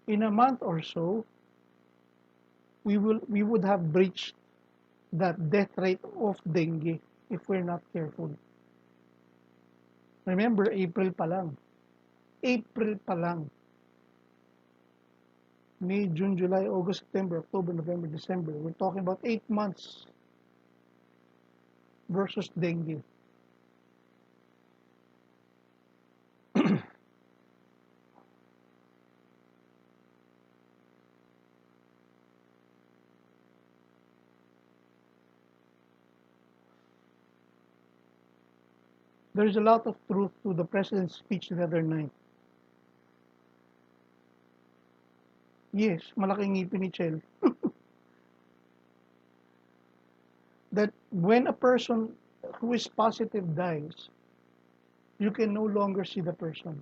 In a month or so, we would have breached that death rate of dengue if we're not careful. Remember, April pa lang. April pa lang. May, June, July, August, September, October, November, December. We're talking about 8 months versus dengue. There's a lot of truth to the president's speech the other night. Yes, malaking ngipin ni Chel. That when a person who is positive dies, you can no longer see the person.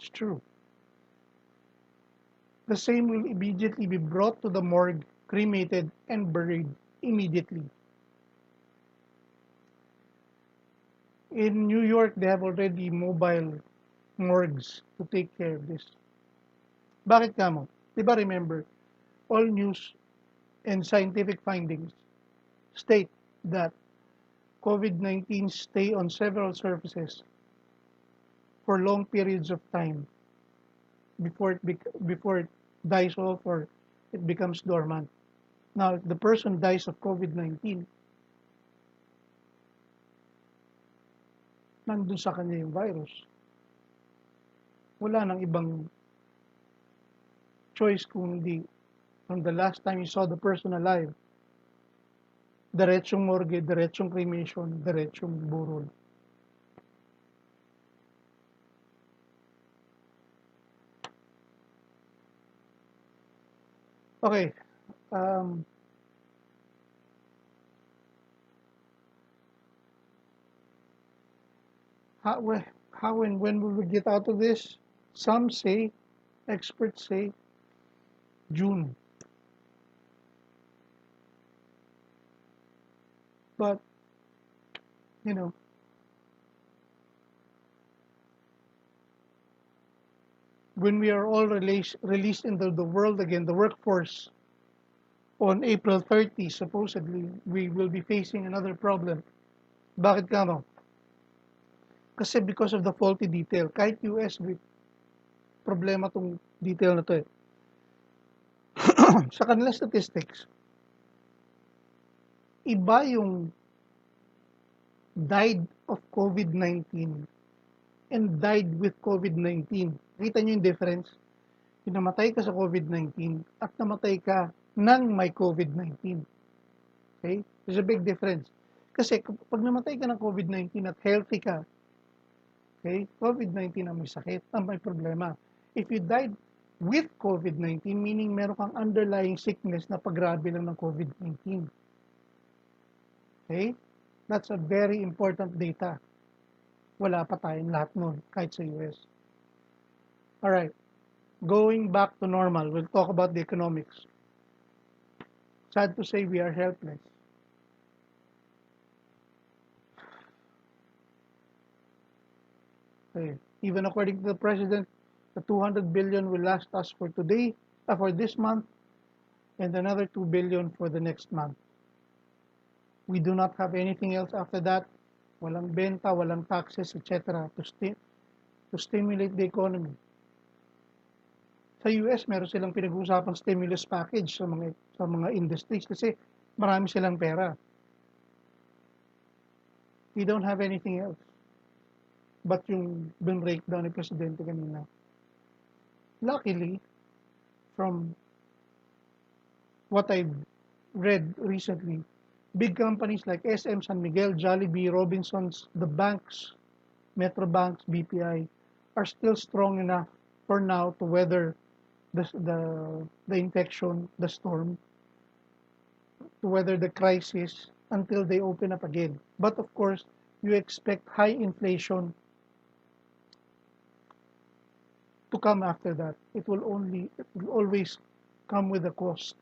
It's true. The same will immediately be brought to the morgue, cremated, and buried immediately. In New York, they have already mobile morgues to take care of this. Bakit ka mo? Diba remember, all news and scientific findings state that COVID-19 stay on several surfaces for long periods of time before it dies off or it becomes dormant. Now, if the person dies of COVID-19, nandun sa kanya yung virus. Wala nang ibang choice kung hindi from the last time you saw the person alive, diretsong morgue, diretsong cremation, diretsong burol. Okay. How and when will we get out of this? Some say, experts say, June. But, you know, when we are all released into the world again, the workforce, on April 30, supposedly, we will be facing another problem. Bakit ka mo? Kasi because of the faulty detail. Kahit US, may problema tong detail na to eh. Sa kanilang statistics, iba yung died of COVID-19 and died with COVID-19. Kita nyo yung difference? Yung namatay ka sa COVID-19 at namatay ka ng may COVID-19. Okay? There's a big difference. Kasi pag namatay ka ng COVID-19 at healthy ka, okay, COVID-19 ang may sakit, ang may problema. If you died with COVID-19, meaning meron kang underlying sickness na paggrabe lang ng COVID-19. Okay? That's a very important data. Wala pa tayong lahat nun, kahit sa US. Alright. Going back to normal, we'll talk about the economics. Sad to say, we are helpless. Okay. Even according to the president, the 200 billion will last us for today, for this month, and another 2 billion for the next month. We do not have anything else after that. Walang benta, walang taxes, etc. to stimulate the economy. Sa US, meron silang pinag-uusapang stimulus package sa mga industries kasi marami silang pera. We don't have anything else but yung breakdown ni Presidente kanina. Luckily, from what I've read recently, big companies like SM, San Miguel, Jollibee, Robinsons, the banks, Metro Banks, BPI, are still strong enough for now to weather the infection, the storm, to weather the crisis until they open up again. But of course, you expect high inflation to come after that. It will always come with a cost.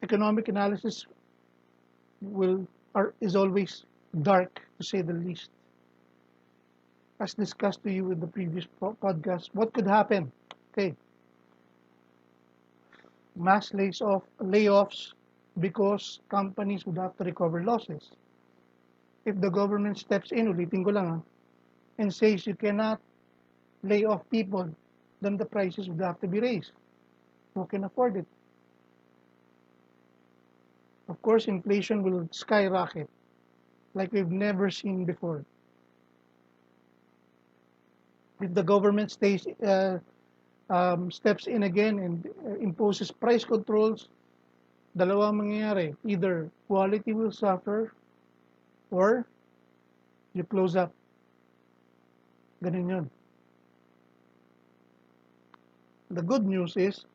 Economic analysis is always dark, to say the least. As discussed to you in the previous podcast, what could happen? Okay, mass layoffs because companies would have to recover losses. If the government steps in, ulitin ko lang and says you cannot lay off people, then the prices would have to be raised. Who can afford it? Of course, inflation will skyrocket like we've never seen before. If the government steps in again and imposes price controls, dalawang mangyayari. Either quality will suffer or you close up. Ganun yun. The good news is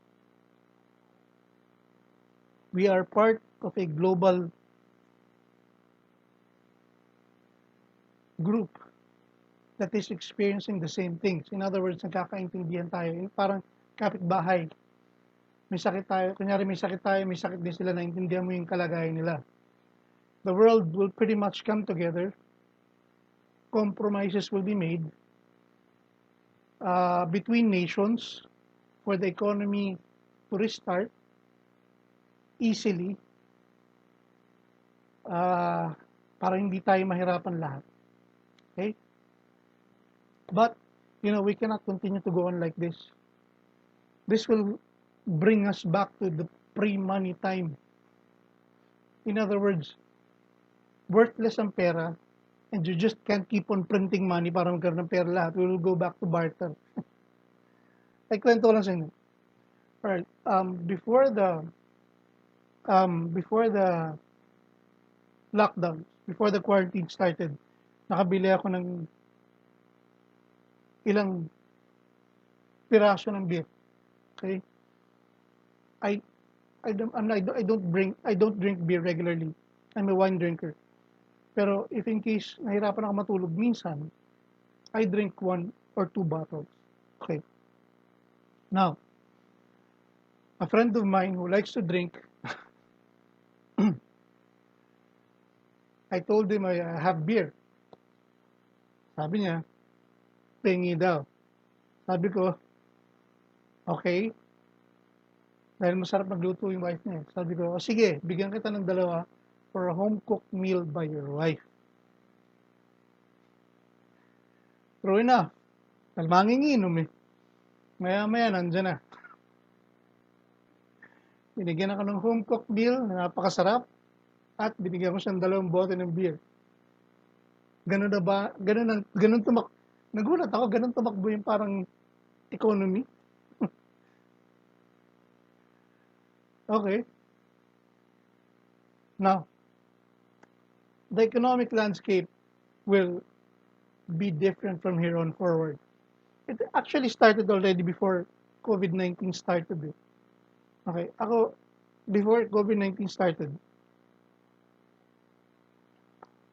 we are part of a global group that is experiencing the same things. In other words, nagkakaintindihan tayo. Yung parang kapitbahay. May sakit tayo. Kunyari may sakit tayo, may sakit din sila, naintindihan mo yung kalagayan nila. The world will pretty much come together. Compromises will be made between nations for the economy to restart easily para hindi tayo mahirapan lahat. Okay? But, we cannot continue to go on like this. This will bring us back to the pre-money time. In other words, worthless ang pera and you just can't keep on printing money para magkaroon ng pera lahat. We will go back to barter. Ay, kwento lang sa inyo. Alright, before the lockdown, before the quarantine started, nakabili ako ng ilang piraso ng beer. Okay? I don't drink beer regularly. I'm a wine drinker. Pero if in case nahirapan ako matulog minsan, I drink 1 or 2 bottles. Okay. Now, a friend of mine who likes to drink, I told him I have beer. Sabi niya, pengi daw. Sabi ko, okay. Dahil masarap magluto yung wife niya. Sabi ko, sige, bigyan kita ng 2 for a home-cooked meal by your wife. True enough. Dahil manginginom eh. Maya-maya, nandyan na. Binigyan ako ng home-cooked meal na napakasarap at binigyan ko siyang 2 bote ng beer. Ganun na ba? Nagulat ako, ganun tumakbo yung parang economy. Okay. Now, the economic landscape will be different from here on forward. It actually started already before COVID-19 started. Okay, before COVID-19 started,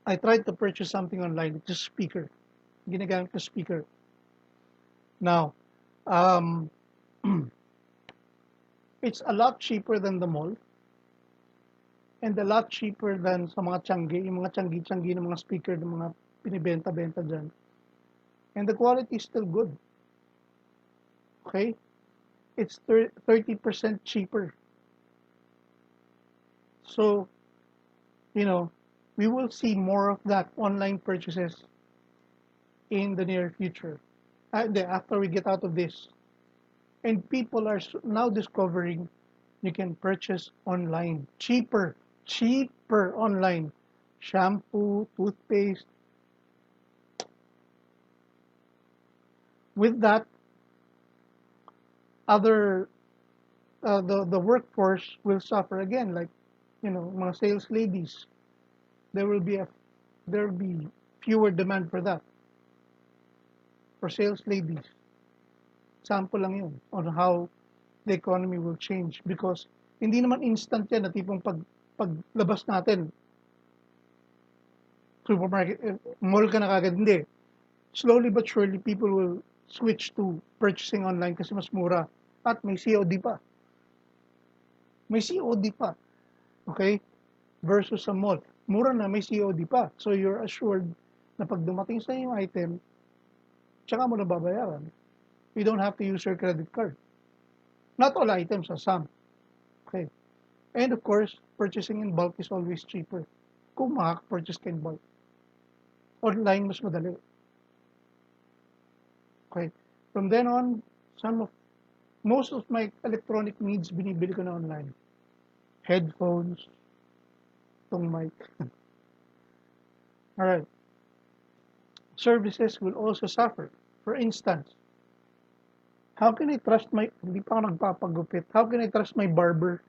I tried to purchase something online. It's a speaker. Ginagamit ko speaker. Now, it's a lot cheaper than the mall and a lot cheaper than sa mga tiyanggi, yung mga tiyanggi ng mga speaker ng mga pinibenta-benta dyan. And the quality is still good. Okay? It's 30% cheaper. So, we will see more of that online purchases in the near future. After we get out of this. And people are now discovering you can purchase online. Cheaper online shampoo, toothpaste. With that, other the workforce will suffer again. Like, mga sales ladies, there will be a there will be fewer demand for that, for sales ladies. Sample lang yun on how the economy will change, because hindi naman instant yan na tipong paglabas natin, supermarket, mall ka na kagad. Hindi. Slowly but surely, people will switch to purchasing online kasi mas mura at may COD pa. May COD pa. Okay? Versus sa mall. Mura na, may COD pa. So you're assured na pag dumating sa yung item, tsaka mo na babayaran. You don't have to use your credit card. Not all items, some. Okay. And of course, purchasing in bulk is always cheaper. Kung makaka-purchase ka in bulk. Online, mas madali. Okay. From then on, most of my electronic needs, binibili ko na online. Headphones, tong mic. All right. Services will also suffer. For instance, how can I trust hindi pa ako nagpapagupit, how can I trust my barber?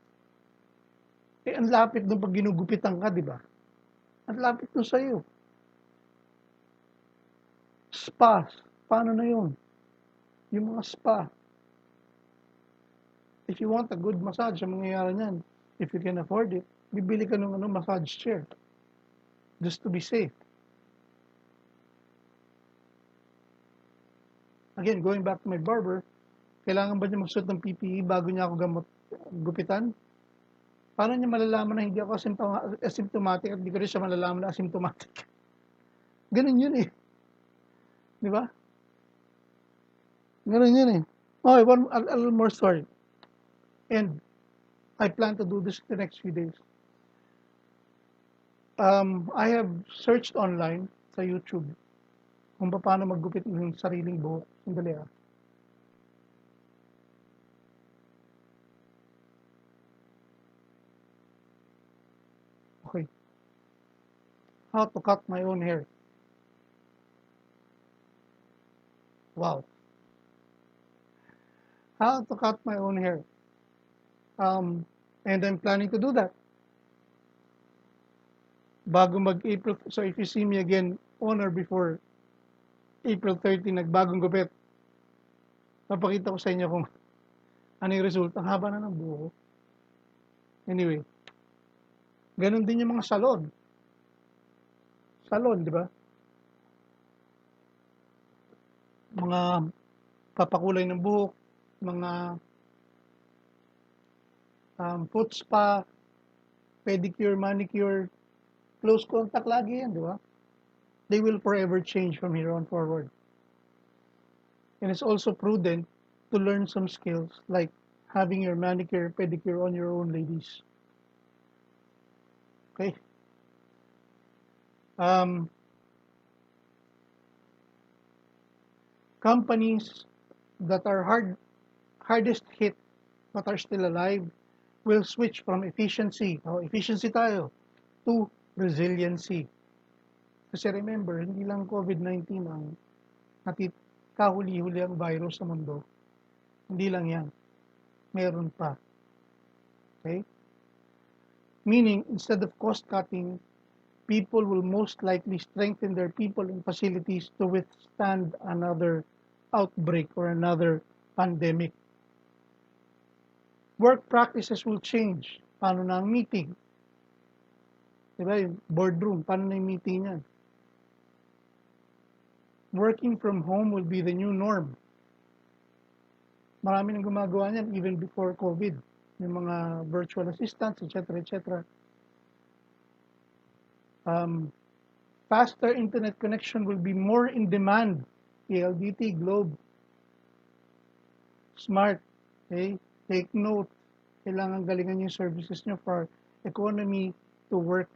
Ang lapit nung pag ginugupitan ka, di ba? Ang lapit nung sa'yo. Spa, paano na yun? Yung mga spa. If you want a good massage, ang mangyayari niyan, if you can afford it, bibili ka ng massage chair. Just to be safe. Again, going back to my barber, kailangan ba niya magsuot ng PPE bago niya ako gupitan? Paano niya malalaman na hindi ako asymptomatic at hindi ko rin siya malalaman na asymptomatic? Ganun yun eh. Di ba? Ganun yun eh. Okay, a little more story. And I plan to do this the next few days. I have searched online sa YouTube kung paano maggupit ng sariling buhok. Sandali ah. Okay. How to cut my own hair. Wow. How to cut my own hair. And I'm planning to do that. Bago mag-April, so if you see me again on or before April 30, nagbagong gupit, papakita ko sa inyo kung ano yung result. Ang haba na ng buho. Anyway, ganun din yung mga salon. Salon, di ba? Mga papakulay ng buhok, mga foot spa, pedicure, manicure, close contact lagi yan, di ba? They will forever change from here on forward. And it's also prudent to learn some skills like having your manicure, pedicure on your own, ladies. Okay? Companies that are hardest hit but are still alive will switch from efficiency tayo, to resiliency. Kasi remember, hindi lang COVID-19 ang kahuli-huli ang virus sa mundo. Hindi lang yan. Meron pa. Okay? Meaning, instead of cost-cutting, people will most likely strengthen their people and facilities to withstand another outbreak or another pandemic. Work practices will change. Paano na ang meeting? Diba yung boardroom, paano na yung meeting yan? Working from home will be the new norm. Marami nang gumagawa niyan even before COVID. Yung mga virtual assistants, etc., etc. Faster internet connection will be more in demand. PLDT, Globe, Smart, okay? Take note. Kailangan galingan yung services nyo for economy to work.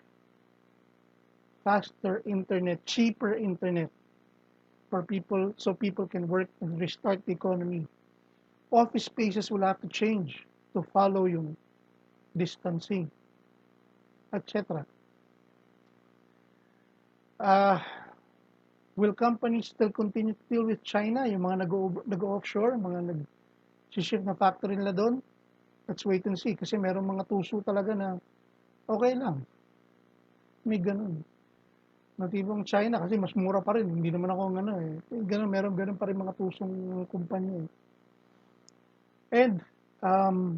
Faster internet, cheaper internet for people, so people can work and restart the economy. Office spaces will have to change to follow yung distancing, etc. Uh, will companies still continue to deal with China? Yung mga nag-offshore, mga nag-shift na factory nila doon? Let's wait and see. Kasi merong mga tuso talaga na okay lang. May ganun. Natibong China kasi mas mura pa rin. Hindi naman ako ano eh. Ganun, meron pa rin mga tusong kumpanya eh. And, um,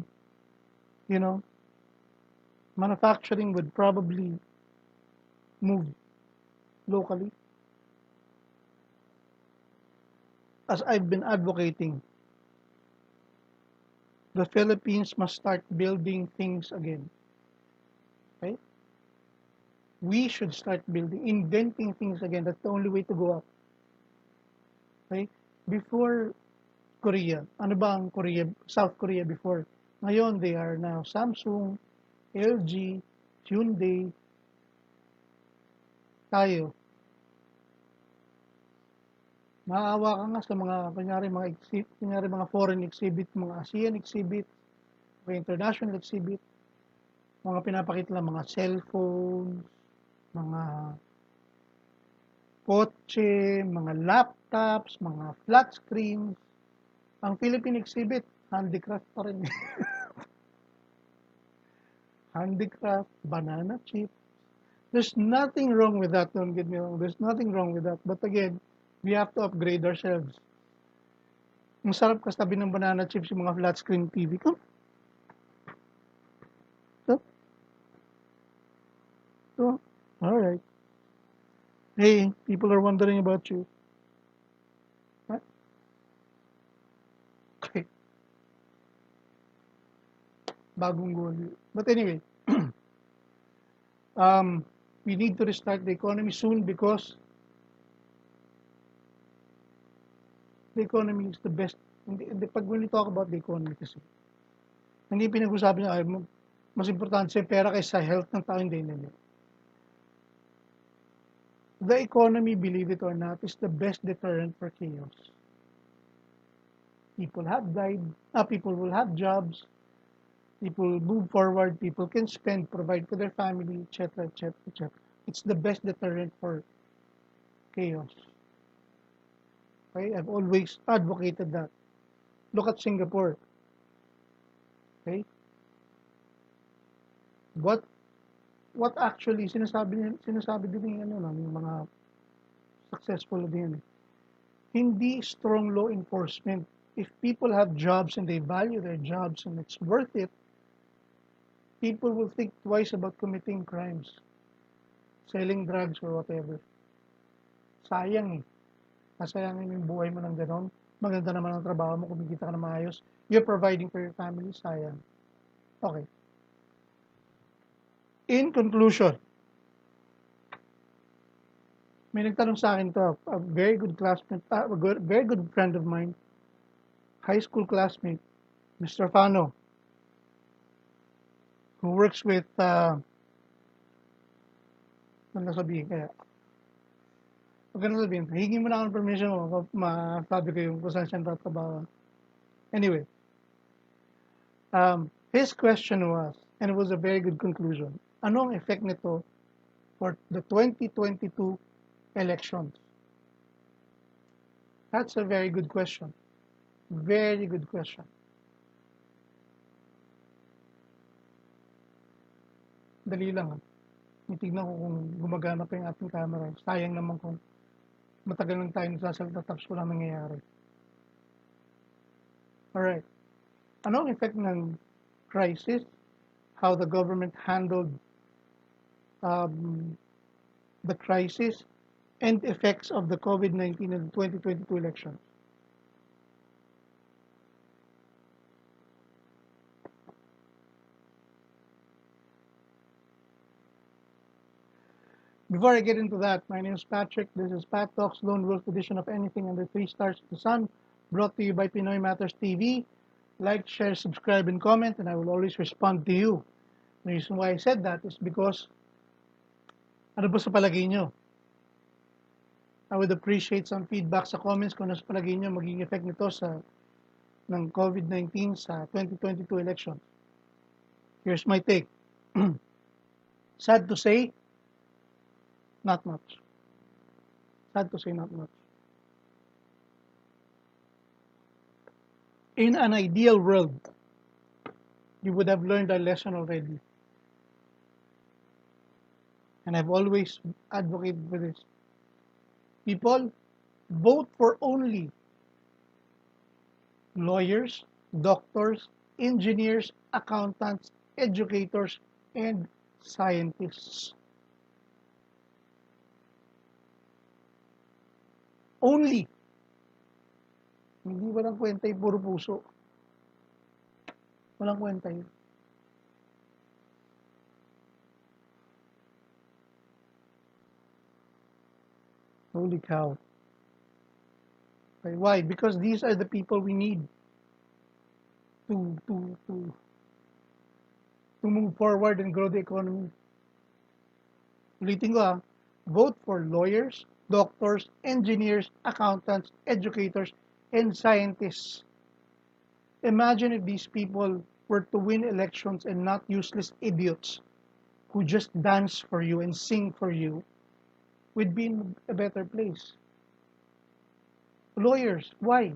you know, manufacturing would probably move locally. As I've been advocating, the Philippines must start building things again. Okay? We should start building, inventing things again. That's the only way to go up. Okay? Before Korea, ano ba ang Korea, South Korea before? Ngayon, they are now Samsung, LG, Hyundai, tayo. Maawa ka nga sa mga, kunyari mga foreign exhibit, mga ASEAN exhibit, mga international exhibit, mga pinapakita lang mga cellphones, mga kotse, mga laptops, mga flat screens. Ang Philippine exhibit, handicraft pa rin. Handicraft, banana chip. There's nothing wrong with that, don't get me wrong. There's nothing wrong with that. But again, we have to upgrade ourselves. Ang sarap kasabi ng banana chips yung mga flat screen TV ko. So, all right. Hey, people are wondering about you. Huh? Okay, bagong goal. But anyway, we need to restart the economy soon because the economy is the best. Pag when we talk about the economy kasi, hindi pinag-usapan niya, ay, mas importante sa pera kaysa health ng tao, hindi. The economy, believe it or not, is the best deterrent for chaos. People have died, people will have jobs, people move forward, people can spend, provide for their family, etc., etc., etc. It's the best deterrent for chaos. Okay, I've always advocated that. Look at Singapore. Okay, what actually sinasabi din ng ano ng mga successful din. Hindi strong law enforcement. If people have jobs and they value their jobs and it's worth it, people will think twice about committing crimes, selling drugs or whatever. Sayang eh. Nasayangin yung buhay mo ng ganon. Maganda naman ang trabaho mo, kumikita ka na maayos. You're providing for your family, sayang. Okay. In conclusion, may nagtanong sa akin to, a very good classmate, very good friend of mine, high school classmate, Mr. Fano, who works with, ano sabihin kaya? Huwag ka na sabihin, hingi mo na akong permission mo, masabi ko yung kung saan siya tatrabaho. Anyway, his question was, and it was a very good conclusion, anong effect nito for the 2022 elections? That's a very good question. Very good question. Dali lang. Titignan ko kung gumagana pa yung ating camera. Sayang naman kung matagal lang tayo nagsasalita tapos walang nangyayari. Alright. Anong effect ng crisis? How the government handled the crisis and effects of the COVID-19 and the 2022 elections? Before I get into that, my name is Patrick. This is Pat Talks, Lone Wolf edition of Anything Under 3 Stars to the Sun, brought to you by Pinoy Matters TV. Like, share, subscribe, and comment, and I will always respond to you. The reason why I said that is because, ano ba sa palagay nyo? I would appreciate some feedback sa comments kung ano sa palagay nyo magiging effect nito ng COVID-19 sa 2022 election. Here's my take. Sad to say, not much. Sad to say, not much. In an ideal world, you would have learned a lesson already. And I've always advocated for this. People, vote for only lawyers, doctors, engineers, accountants, educators, and scientists. Only. Hindi walang kwenta yung puro puso. Walang kwenta yun. Holy cow. Okay, why? Because these are the people we need to to to to move forward and grow the economy. Ulitin ko vote for lawyers, doctors, engineers, accountants, educators, and scientists. Imagine if these people were to win elections and not useless idiots who just dance for you and sing for you, we'd be in a better place. Lawyers, why?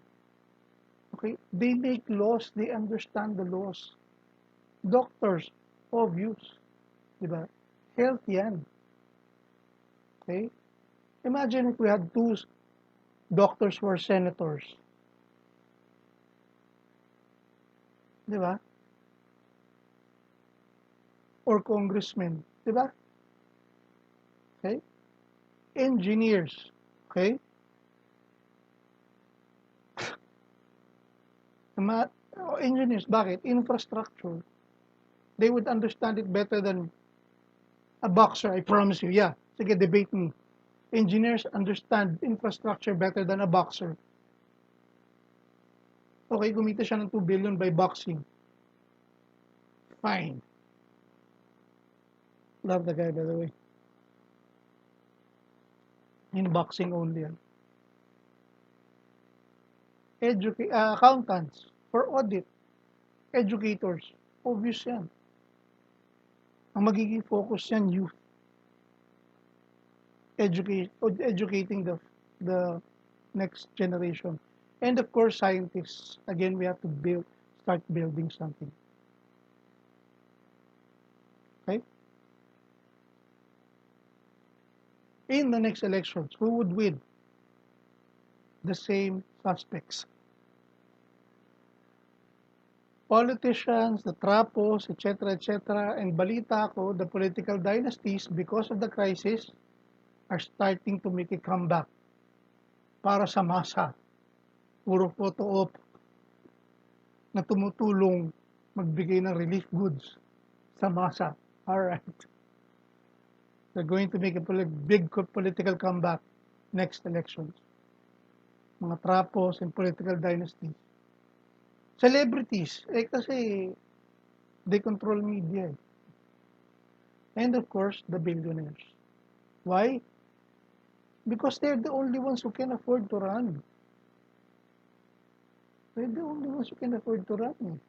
Okay, they make laws, they understand the laws. Doctors, obvious, di ba? Health yan. Okay? Imagine if we had two doctors who are senators. Di ba? Or congressmen. Di ba? Okay? Engineers. Okay? Engineers, bakit? Infrastructure. They would understand it better than a boxer, I promise you. Yeah, sige, debate me. Engineers understand infrastructure better than a boxer. Okay, kumita siya ng 2 billion by boxing. Fine. Love the guy, by the way. In boxing only. Accountants for audit. Educators. Obvious yan. Ang magiging focus yan, youth. Educating the next generation. And of course, scientists. Again, we have to start building something. Okay? In the next elections, who would win? The same suspects. Politicians, the trapos, etc., etc., and balita ko, the political dynasties, because of the crisis, are starting to make a comeback para sa masa. Puro photo op na tumutulong magbigay ng relief goods sa masa. Alright. They're going to make a big political comeback next elections. Mga trapos and political dynasties. Celebrities, kasi they control media. And of course, the billionaires. Why? Because they're the only ones who can afford to run. They're the only ones who can afford to run.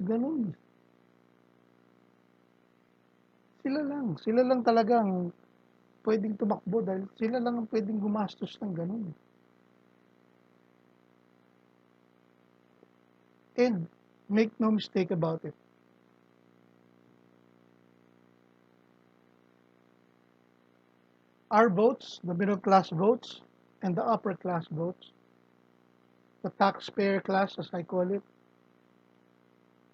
Ganun. Sila lang talagang pwedeng tumakbo dahil sila lang ang pwedeng gumastos ng ganun. And make no mistake about it. Our votes, the middle class votes, and the upper class votes, the taxpayer class as I call it,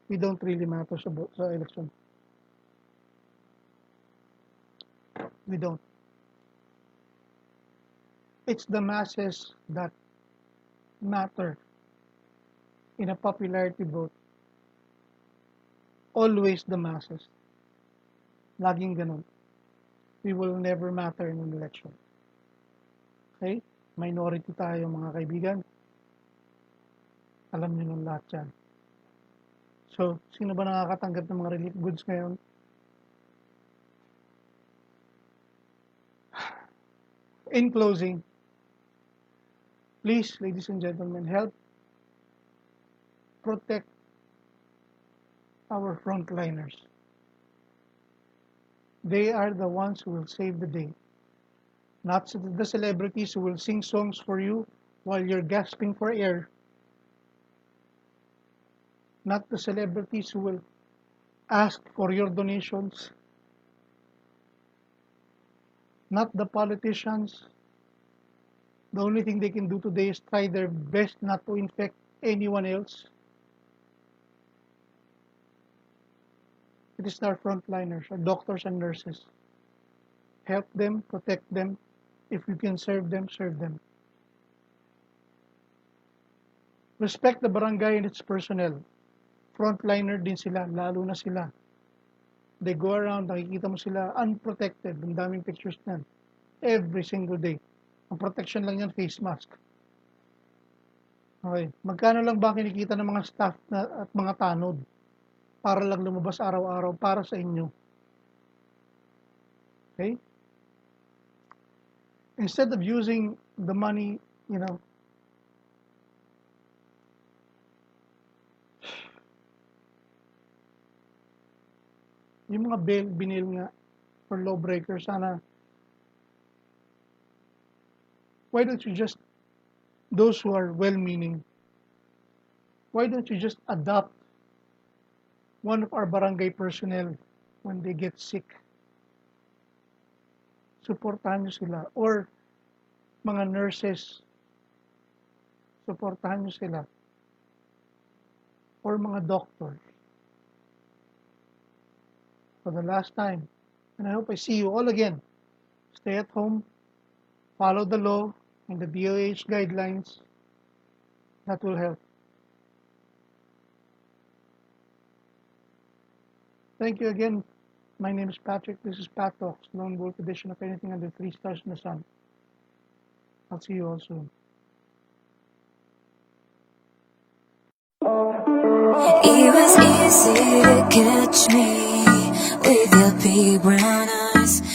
we don't really matter sa election. We don't. It's the masses that matter in a popularity vote. Always the masses. Laging ganun. We will never matter in an election. Okay? Minority tayo mga kaibigan. Alam niyo nung lahat yan. So, sino ba nakakatanggap ng mga relief goods ngayon? In closing, please, ladies and gentlemen, help protect our frontliners. They are the ones who will save the day. not the celebrities who will sing songs for you while you're gasping for air, not the celebrities who will ask for your donations, not the politicians. The only thing they can do today is try their best not to infect anyone else. It is our frontliners, our doctors and nurses. Help them, protect them. If you can serve them, serve them. Respect the barangay and its personnel. Frontliner din sila, lalo na sila. They go around, nakikita mo sila unprotected. Ang daming pictures niyan. Every single day. Ang protection lang yan, face mask. Okay. Magkano lang ba kinikita ng mga staff at mga tanod para lang lumabas araw-araw para sa inyo? Okay? Instead of using the money, yung mga binil nga for lawbreaker, sana, why don't you just, those who are well-meaning, why don't you just adopt one of our barangay personnel when they get sick? Suportahan nyo sila. Or mga nurses, suportahan nyo sila. Or mga doctors. For the last time, and I hope I see you all again. Stay at home, follow the law and the DOH guidelines. That will help. Thank you again. My name is Patrick. This is Pat Talks, Lone Wolf edition of Anything Under 3 Stars in the Sun. I'll see you all soon. It was easy to catch me with your big brown eyes